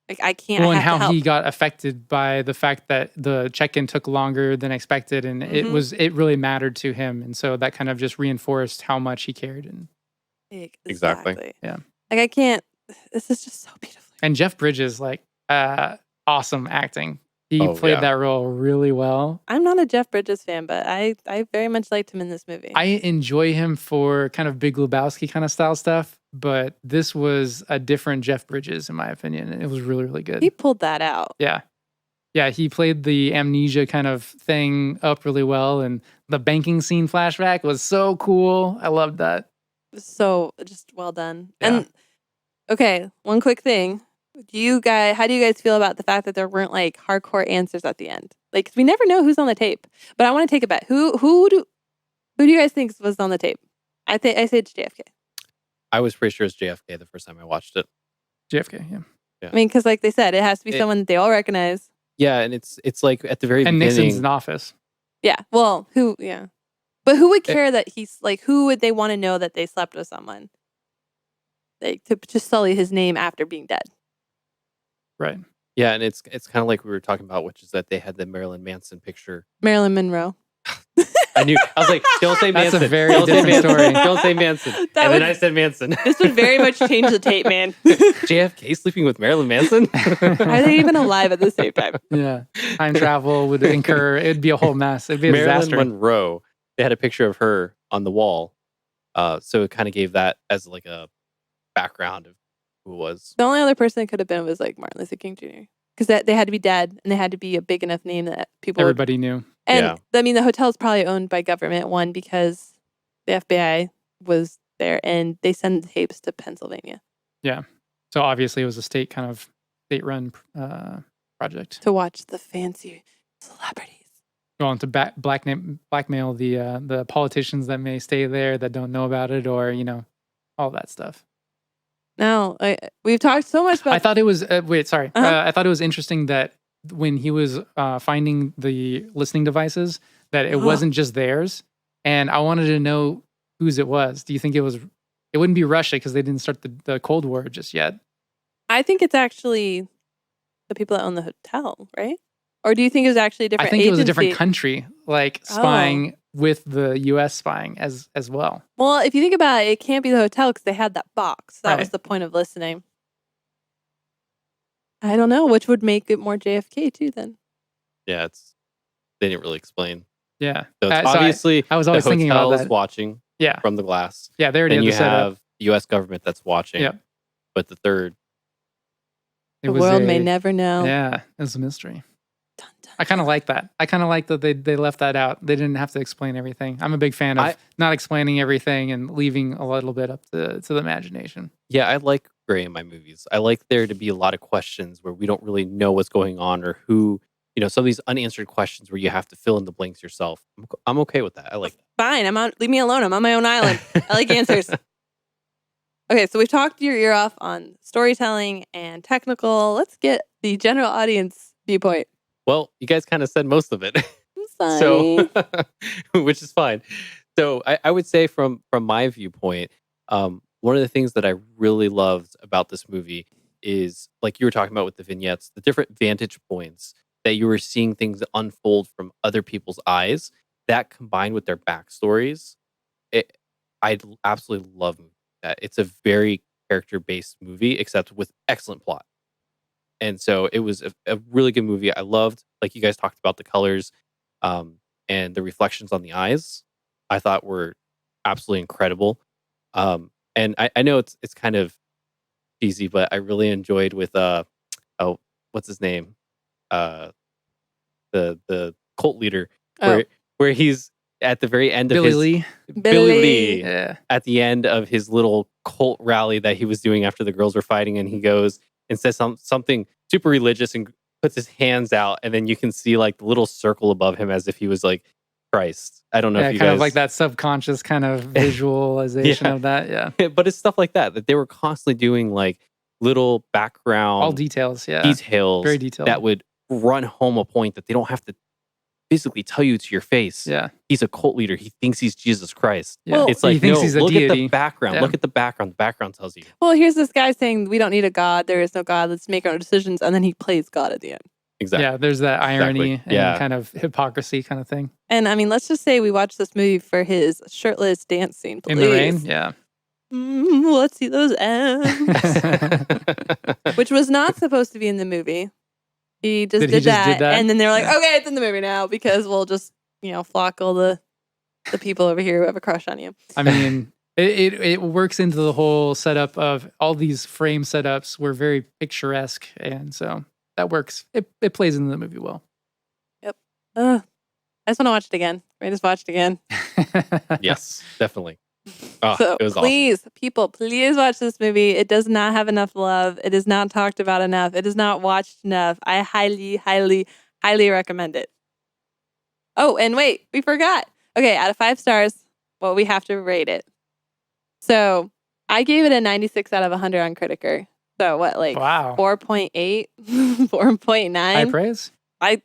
like, I can't. Well, I and have to how help. he got affected by the fact that the check-in took longer than expected, and it really mattered to him, and so that kind of just reinforced how much he cared. And Exactly. Yeah. Like, I can't. This is just so beautiful. And Jeff Bridges, like, awesome acting. He played that role really well. I'm not a Jeff Bridges fan, but I very much liked him in this movie. I enjoy him for kind of Big Lebowski kind of style stuff, but this was a different Jeff Bridges, in my opinion. And it was really, really good. He pulled that out. Yeah. Yeah, he played the amnesia kind of thing up really well. And the banking scene flashback was so cool. I loved that. So just well done. Yeah. And okay, one quick thing. How do you guys feel about the fact that there weren't like hardcore answers at the end? Like, 'cause we never know who's on the tape. But I want to take a bet. Who do you guys think was on the tape? I say it's JFK. I was pretty sure it's JFK the first time I watched it. JFK, yeah. I mean, because like they said, it has to be someone that they all recognize. Yeah, and it's like at the very And beginning. Nixon's in office. Yeah. Well, who? Yeah. But who would care that he's like? Who would they want to know that they slept with someone? Like, to just sully his name after being dead. Right. Yeah, and it's kind of like we were talking about, which is that they had the Marilyn Manson picture. Marilyn Monroe. I was like, don't say That's Manson. a very Don't say different Manson. story. Don't say Manson. And then I said Manson. This would very much change the tape, man. JFK sleeping with Marilyn Manson? Are they even alive at the same time? Yeah. Time travel would incur, it'd be a whole mess. It'd be a Marilyn disaster. Monroe. They had a picture of her on the wall. So it kind of gave that as like a background of who it was. The only other person it could have been was like Martin Luther King Jr. Because they had to be dead and they had to be a big enough name that people Everybody knew. And I mean, the hotel is probably owned by government, one, because the FBI was there and they send the tapes to Pennsylvania. Yeah. So obviously it was a state-run project. To watch the fancy celebrities. Well, and to blackmail the politicians that may stay there that don't know about it, or, all that stuff. Now, we've talked so much about... I thought it was... I thought it was interesting that when he was finding the listening devices, that it wasn't just theirs. And I wanted to know whose it was. Do you think it was... It wouldn't be Russia because they didn't start the Cold War just yet. I think it's actually the people that own the hotel, right? Or do you think it was actually a different I think it was a agency? different country, like spying with the U.S. spying as well. Well, if you think about it, it can't be the hotel because they had that box. That was Right. the point of listening. I don't know, which would make it more JFK too then. Yeah, they didn't really explain. Yeah. So it's So obviously I was always the thinking hotel about is that. watching Yeah. from the glass. Yeah, they already Then had you the setup. have the U.S. government that's watching. Yep. But the third, The world may never know. Yeah, it was a mystery. Dun, dun, I kind of like that. I kind of like that they left that out. They didn't have to explain everything. I'm a big fan of not explaining everything and leaving a little bit up to the imagination. yeah, I like gray in my movies. I like there to be a lot of questions where we don't really know what's going on or who, some of these unanswered questions where you have to fill in the blanks yourself. I'm okay with that. I like that. Fine, leave me alone. I'm on my own island. I like answers. Okay, so we've talked your ear off on storytelling and technical. Let's get the general audience viewpoint. Well, you guys kind of said most of it. I'm sorry. So, which is fine. So I would say from my viewpoint, one of the things that I really loved about this movie is, like you were talking about with the vignettes, the different vantage points that you were seeing things unfold from other people's eyes. That combined with their backstories, I absolutely love that. It's a very character-based movie, except with excellent plot. And so it was a really good movie. I loved, like you guys talked about, the colors and the reflections on the eyes. I thought were absolutely incredible. And I know it's kind of cheesy, but I really enjoyed with what's his name? The cult leader where he's at the very end of Billy his Lee. Billy Lee Yeah. at the end of his little cult rally that he was doing after the girls were fighting, and he goes and says something super religious and puts his hands out, and then you can see like the little circle above him as if he was like Christ. I don't know Yeah, if you kind guys of like that subconscious kind of visualization Yeah. of that. Yeah. But it's stuff like that they were constantly doing like little All background details. Yeah. details Very detailed. that would run home a point that they don't have to physically tell you to your face. Yeah. He's a cult leader. He thinks he's Jesus Christ. Yeah. Well, It's like, he thinks no, he's a look at the deity. background. Yeah. Look at the background. The background tells you. Well, here's this guy saying we don't need a God. There is no God. Let's make our own decisions. And then he plays God at the end. Exactly. Yeah, there's that irony Exactly. and Yeah. kind of hypocrisy kind of thing. And I mean, let's just say we watched this movie for his shirtless dance scene, please. In the rain, yeah. Let's see those M's. Which was not supposed to be in the movie. He just did that. And then they're like, Yeah. okay, it's in the movie now because we'll just, flock all the people over here who have a crush on you. I mean, it works into the whole setup of all these frame setups were very picturesque. And so that works. It plays into the movie well. I just want to watch it again. I just watched it again. Yes, definitely. Oh, So it was please, people, please watch this movie. It does not have enough love. It is not talked about enough. It is not watched enough. I highly, highly, highly recommend it. Oh, and wait, we forgot. Okay, out of 5 stars, well, we have to rate it. So I gave it a 96 out of 100 on Critiker. So what, like Wow. 4.8, 4.9? High praise? I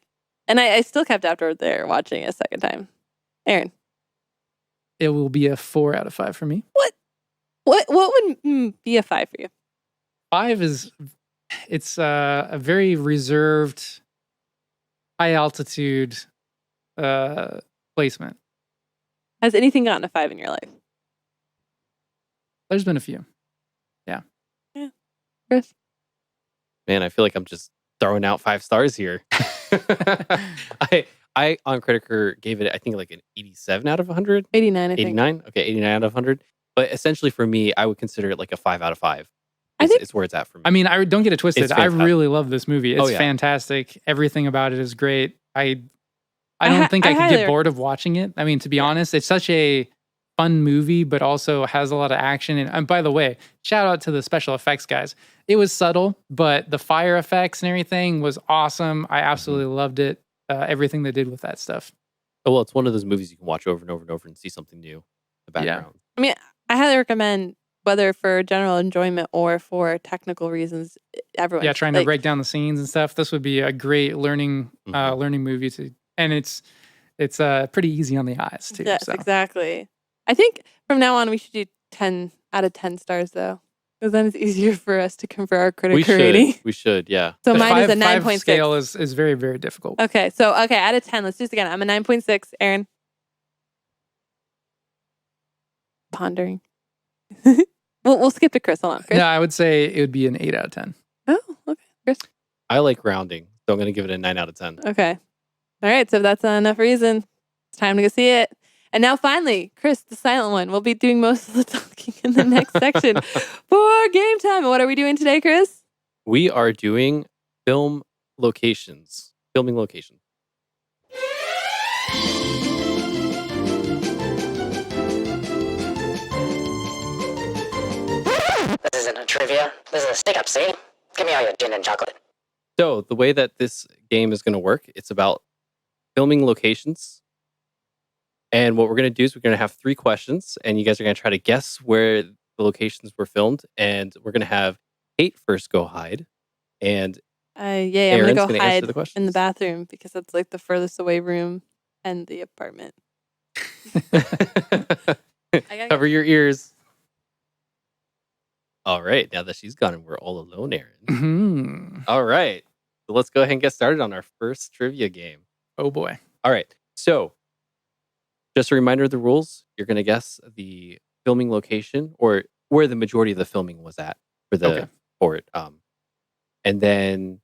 still kept after there watching it a second time. Aaron, It will be a 4 out of 5 for me. what would be a 5 for you? 5 is it's a very reserved, high altitude placement. Has anything gotten a 5 in your life? There's been a few. Chris? Man, I feel like I'm just throwing out 5 stars here. I on Critiker gave it, I think, like an 87 out of 100. 89, I think. 89? Okay, 89 out of 100. But essentially for me, I would consider it like a 5 out of 5. I think- It's where it's at for me. I mean, I don't get it twisted. It's I fantastic. really love this movie. It's Oh, yeah. fantastic. Everything about it is great. I I don't hi- think I I could highly get bored of watching it. I mean, to be honest, it's such a fun movie, but also has a lot of action. And by the way, shout out to the special effects guys. It was subtle, but the fire effects and everything was awesome. I absolutely loved it. Everything they did with that stuff. Oh, well, it's one of those movies you can watch over and over and over and see something new in the Yeah. background. I mean, I highly recommend whether for general enjoyment or for technical reasons, everyone. Yeah, trying to break down the scenes and stuff. This would be a great learning Mhm. learning movie to, and it's pretty easy on the eyes too. Yes, so. exactly. I think from now on we should do 10 out of 10 stars though, because then it's easier for us to convert our We critic should. rating. We should, yeah. So The mine is a 5 9.6. scale is very, very difficult. Okay, so out of 10, let's do this again. I'm a 9.6. Aaron, pondering. we'll skip to Chris. Hold on, Chris. No, I would say it would be an 8 out of 10. Oh, okay, Chris. I like rounding, so I'm going to give it a 9 out of 10. Okay. All right. So if that's not enough reason, it's time to go see it. And now finally, Chris, the silent one, will be doing most of the talking in the next section for game time. And what are we doing today, Chris? We are doing filming locations. This isn't a trivia. This is a stick-up, see? Give me all your gin and chocolate. So the way that this game is going to work, it's about filming locations. And what we're going to do is we're going to have 3 questions, and you guys are going to try to guess where the locations were filmed. And we're going to have Kate first go hide. And Yeah, I'm Aaron's gonna go gonna answer hide the in the questions. bathroom because that's like the furthest away room and the apartment. cover your ears. All right. Now that she's gone and we're all alone, Aaron. Mhm. All right. So let's go ahead and get started on our first trivia game. Oh boy. All right. So, just a reminder of the rules. You're going to guess the filming location or where the majority of the filming was at Okay. for it. And then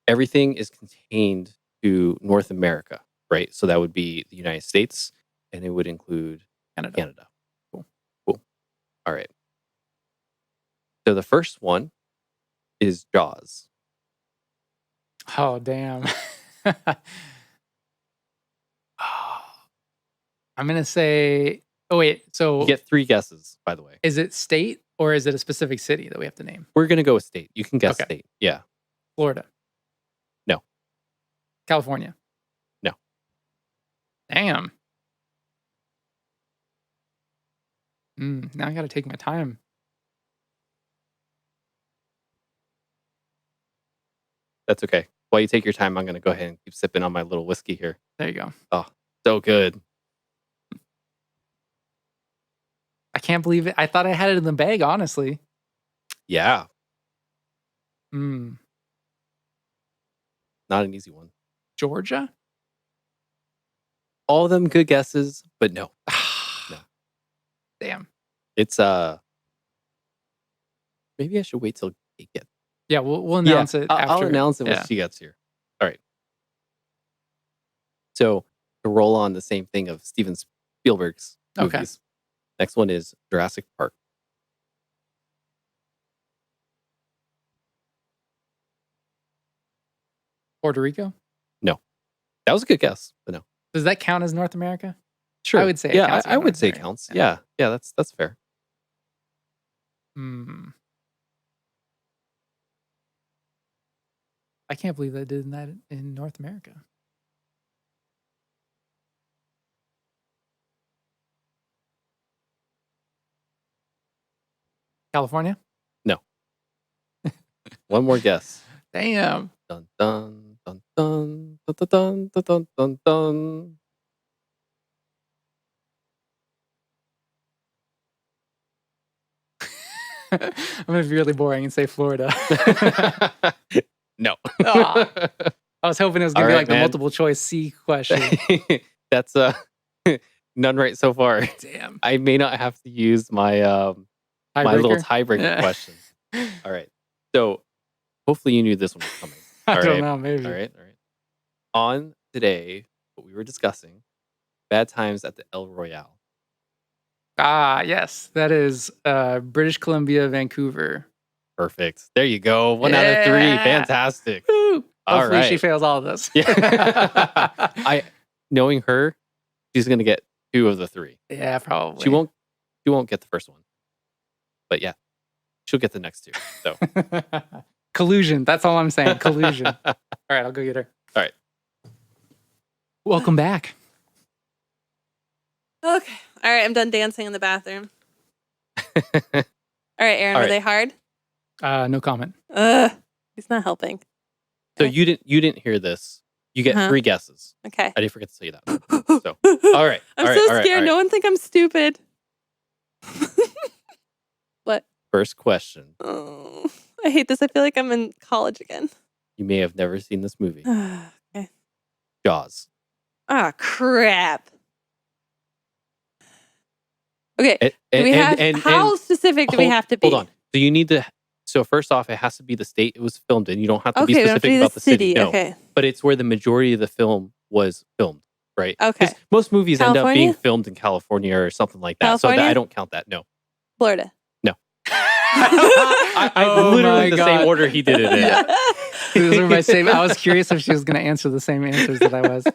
everything is contained to North America, right? So that would be the United States, and it would include Canada. Canada. Cool. All right. So the first one is Jaws. Oh damn. I'm gonna say. Oh wait. So You get 3 guesses, by the way. is it state or is it a specific city that we have to name? We're going to go with state. You can guess Okay. state. Yeah. Florida. No. California. No. Damn. Now I got to take my time. That's okay. While you take your time, I'm going to go ahead and keep sipping on my little whiskey here. There you go. Oh, so good. I can't believe it. I thought I had it in the bag, honestly. Yeah, Mm. not an easy one. Georgia? All of them good guesses, but no. No. Damn. It's maybe I should wait till Kate gets. Yeah, we'll announce it after. I'll announce it when she gets here. All right. So to roll on the same thing of Steven Spielberg's Okay. movies. Next one is Jurassic Park. Puerto Rico? No. That was a good guess, but no. Does that count as North America? Sure. I would say it Yeah, counts as I would North say it America. counts. Yeah. Yeah, that's fair. Hmm. I can't believe they did that in North America. California? No. One more guess. Damn. Dun dun dun dun dun dun dun dun dun dun. I'm going to be really boring and say Florida. No. Aw. I was hoping it was going to be All right, like the man. multiple choice C question. That's none right so far. Damn. I may not have to use my my little Tiebreaker? tiebreaker Yeah. question. All right. So hopefully you knew this one was coming. I All don't right. know. Maybe. All right. On today, what we were discussing, bad times at the El Royale. Ah, yes. That is British Columbia, Vancouver. Perfect. There you go. 1 out of 3. Yeah. Fantastic. Woo. All Hopefully she right. fails all of this. Yeah. Knowing her, she's gonna get 2 of the 3. Yeah, probably. She won't get the first one. But yeah, she'll get the next 2. So Collusion. That's all I'm saying. Collusion. All right, I'll go get her. All right. Welcome back. Okay. All right. I'm done dancing in the bathroom. All right, Aaron. All Were right. they hard? No comment. He's not helping. So you didn't hear this. You get Uh-huh. 3 guesses. Okay. I did forget to tell you that. So all right. I'm all right, so all right, scared. all right. No one think I'm stupid. First question. Oh, I hate this. I feel like I'm in college again. You may have never seen this movie. Okay. Jaws. Ah, crap. Okay. And, Do we have and- how and- specific do we hold- have to be? Hold on. So you need to. So first off, it has to be the state it was filmed in. You don't have to be Okay, we don't have to specific be about the the city. city. No. Okay. But it's where the majority of the film was filmed, right? Okay. 'Cause most movies end up California? being filmed in California or something like that. So California? I don't count that. No. Florida. I Oh literally my the God. same order he did it in. Those are my same. I was curious if she was going to answer the same answers that I was.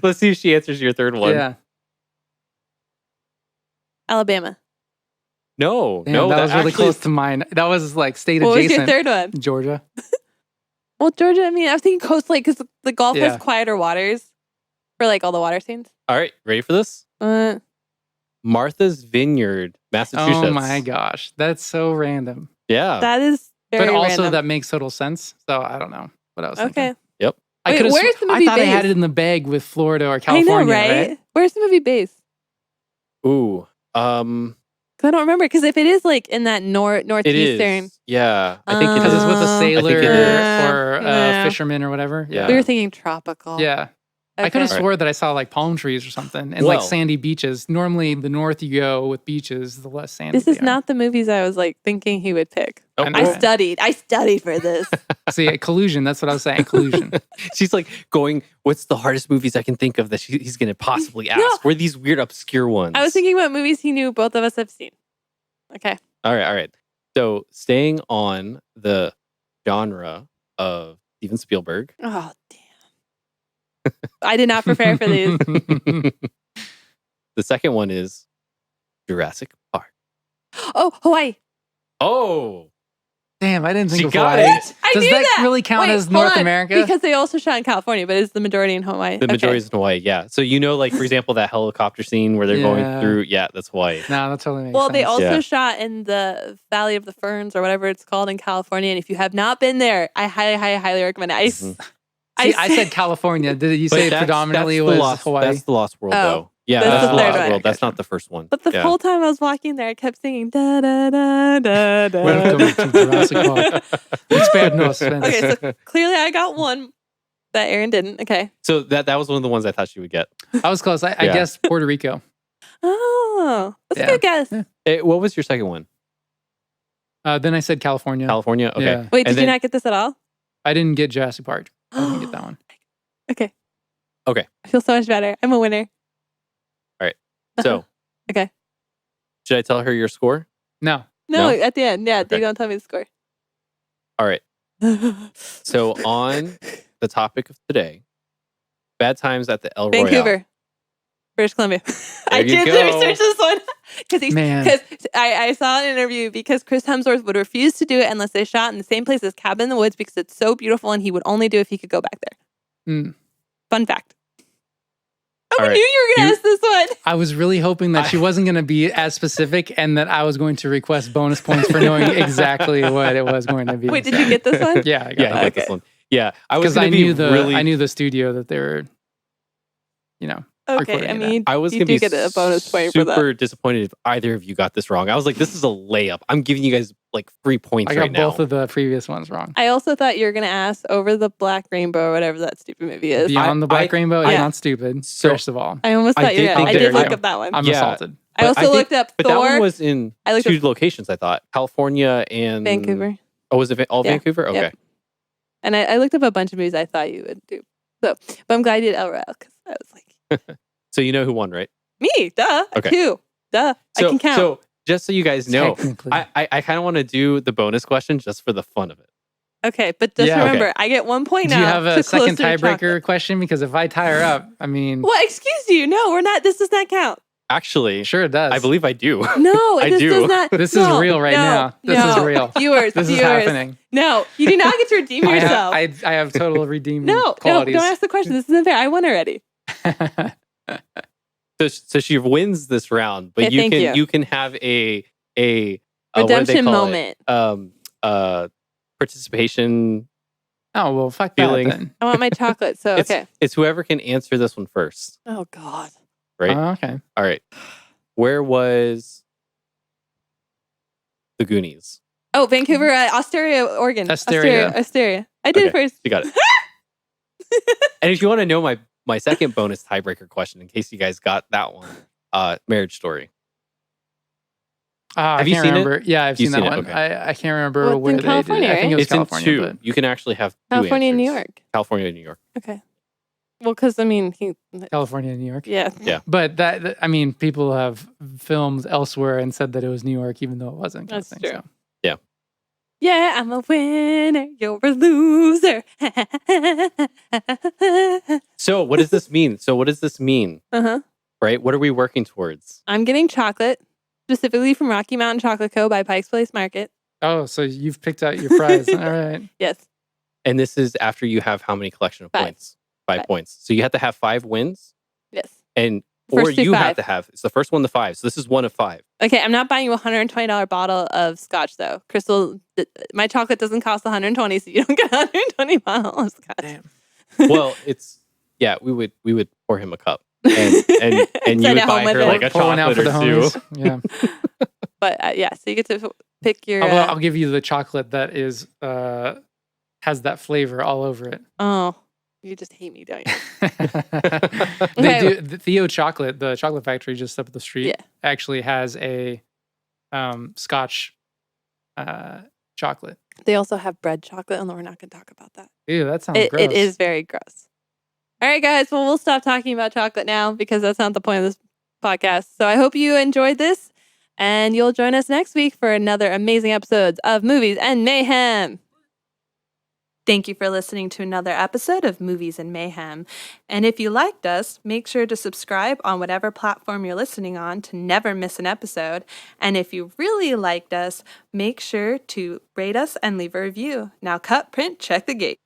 Let's see if she answers your third one. Yeah. Alabama. No, Damn, no, that was really actually- close to mine. That was like state What was your adjacent. third one? Georgia. Well, Georgia, I mean, I was thinking Coast Lake because the Gulf Yeah. has quieter waters for like all the water scenes. All right, ready for this? Martha's Vineyard, Massachusetts. Oh my gosh. That's so random. Yeah. That is very But also random. that makes total sense. So I don't know what I was thinking. Okay. Yep. I Wait, could've where's the movie I thought I had based? it in the bag with Florida or I California, know, right? Where's the movie based? Ooh. 'Cause I don't remember. Because if it is like in that It northeastern, is. Yeah. I think it Because is. it's with a I think sailor it is. or Yeah. fisherman or whatever. Yeah. we were thinking tropical. Yeah. I Okay. could have Right. swore that I saw like palm trees or something and like Well- sandy beaches. Normally, the north you go with beaches, the less sandy. This they is are. not the movies I was like thinking he would pick. Oh, I know. I Okay. studied. I studied for this. See, collusion. That's what I was saying. Collusion. She's like going, what's the hardest movies I can think of that he's going to possibly ask? Were these weird, obscure ones? I was thinking what movies he knew both of us have seen. Okay. All right. So staying on the genre of Steven Spielberg. Oh, damn. I did not prepare for these. The second one is Jurassic Park. Oh, Hawaii. Oh, Damn, I didn't think She of got Hawaii. it. I Does knew that that. really count Wait, as hold North on, America? Because they also shot in California, but it's the majority in Hawaii. The majority is in Hawaii, yeah. So like for example, that helicopter scene where they're going Yeah. through, that's Hawaii. No, that totally makes Well, sense. they also Yeah. shot in the Valley of the Ferns or whatever it's called in California. And if you have not been there, I highly recommend it. Mhm. See, I said California. Did you But say that's predominantly the was lost, Hawaii? That's the Lost World, Oh, though. Yeah, that's that's the the third Lost one. World. That's Gotcha. not the first one. But the Yeah. whole time I was walking there, I kept singing da da da da da. Welcome to Jurassic Park. Spared no expense. Okay, so clearly I got one that Aaron didn't. Okay. So that was one of the ones I thought she would get. I was close. I Yeah. guessed Puerto Rico. Oh, that's Yeah. a good guess. Yeah. What was your second one? Then I said California. California? Okay. Yeah. Wait, And did you then- not get this at all? I didn't get Jurassic Park. I didn't get that one. Okay. Okay. I feel so much better. I'm a winner. So, Okay. should I tell her your score? No. No, No? at the end. Yeah, Okay. you don't tell me the score. All right. So, on the topic of today, bad times at the El Royale. Vancouver, British Columbia. I There you did go. research this one because Man. I saw an interview because Chris Hemsworth would refuse to do it unless they shot in the same place as Cabin in the Woods because it's so beautiful and he would only do it if he could go back there. Mm. Fun fact. Oh, All I right. knew you were going to You- ask this one. I was really hoping that she wasn't going to be as specific and that I was going to request bonus points for knowing exactly what it was going to be. Wait, did you get this one? Yeah, I got Yeah, I that. got this Okay. one. Yeah, I was Because going I to be knew the really. I knew the studio that they were, Okay, recording I it mean, I was you going to do be get a bonus point for that. super disappointed if either of you got this wrong. I was like, this is a layup. I'm giving you guys like 3 points I got right now. both of the previous ones wrong. I also thought you were going to ask Over the Black Rainbow or whatever that stupid movie is. Beyond the Black Rainbow is Yeah. not stupid, So- first of all. I almost I thought you did were. think I that- did look I- up that one. I'm Yeah. assaulted. I But also I think- looked up But Thor. that one was in I looked 2 up locations, I thought. California and Vancouver. Oh, was it all Yeah. Vancouver? Okay. Yep. And I looked up a bunch of movies I thought you would do. So, but I'm glad you did El Royale because I was like, So you know who won, right? me, duh. Okay. Two, duh. I So, can count. So just so you guys know, Technically. I kind of want to do the bonus question just for the fun of it. okay, but just Yeah. remember, I get 1 point Do now. you have a to second closer to tiebreaker chocolate. question? Because if I tie her up, I mean, Well, excuse you. No, we're not. This does not count. Actually, sure it does. I believe I do. No, I this do. does not. This no, is real right no, now. This is no. real. Viewers, This is viewers. happening. No, you do not get to redeem I yourself. have, I have total redeeming no, qualities. don't ask the question. This isn't fair. I won already. So she wins this round, but Okay, you thank can you. you can have a what do they Redemption call moment. it? Participation. Oh, well, fuck Feeling. that then. I want my chocolate. So It's, okay. it's whoever can answer this one first, Oh God. right? Okay. All right. Where was the Goonies? Oh, Vancouver, Astoria, Oregon. Astoria. Astoria. I did it Okay. first. You got it. And if you want to know my second bonus tiebreaker question, in case you guys got that one, Marriage Story. I Have you can't seen it? remember. Yeah, I've You've seen that seen it? one. Okay. I can't remember Well, it's where in they California, did it. I think it was It's in California. 2. But You can actually have 2 California and New answers. York. California and New York. Okay. Well, because I mean, California and New York. yeah. But I mean, people have filmed elsewhere and said that it was New York, even though it wasn't. kind of That's thing, true. so. Yeah, I'm a winner. You're a loser. So what does this mean? Uh-huh. Right? What are we working towards? I'm getting chocolate, specifically from Rocky Mountain Chocolate Co. by Pike's Place Market. Oh, so you've picked out your prize. All right. Yes. And this is after you have how many collection of 5. points? 5 5. points. So you have to have 5 wins, Yes. and or First two you 5. have to have. It's the first one to 5. So this is one of 5. Okay, I'm not buying you a $120 bottle of scotch, though. Crystal, my chocolate doesn't cost $120, so you don't get a $120 bottle of scotch. Damn. Well, it's we would pour him a cup, and you Send would it buy home with her it. like a Pour one out chocolate for or the 2. homies. Yeah. But yeah, so you get to pick your. I'll give you the chocolate that is has that flavor all over it. Oh, you just hate me, don't you? They Okay. do. The Theo Chocolate, the chocolate factory just up the street, Yeah. actually has a Scotch chocolate. They also have bread chocolate, and we're not going to talk about that. Ew, that sounds gross. It is very gross. All right, guys. Well, we'll stop talking about chocolate now because that's not the point of this podcast. So I hope you enjoyed this, and you'll join us next week for another amazing episodes of Movies and Mayhem. Thank you for listening to another episode of Movies and Mayhem. And if you liked us, make sure to subscribe on whatever platform you're listening on to never miss an episode. And if you really liked us, make sure to rate us and leave a review. Now cut, print, check the gate.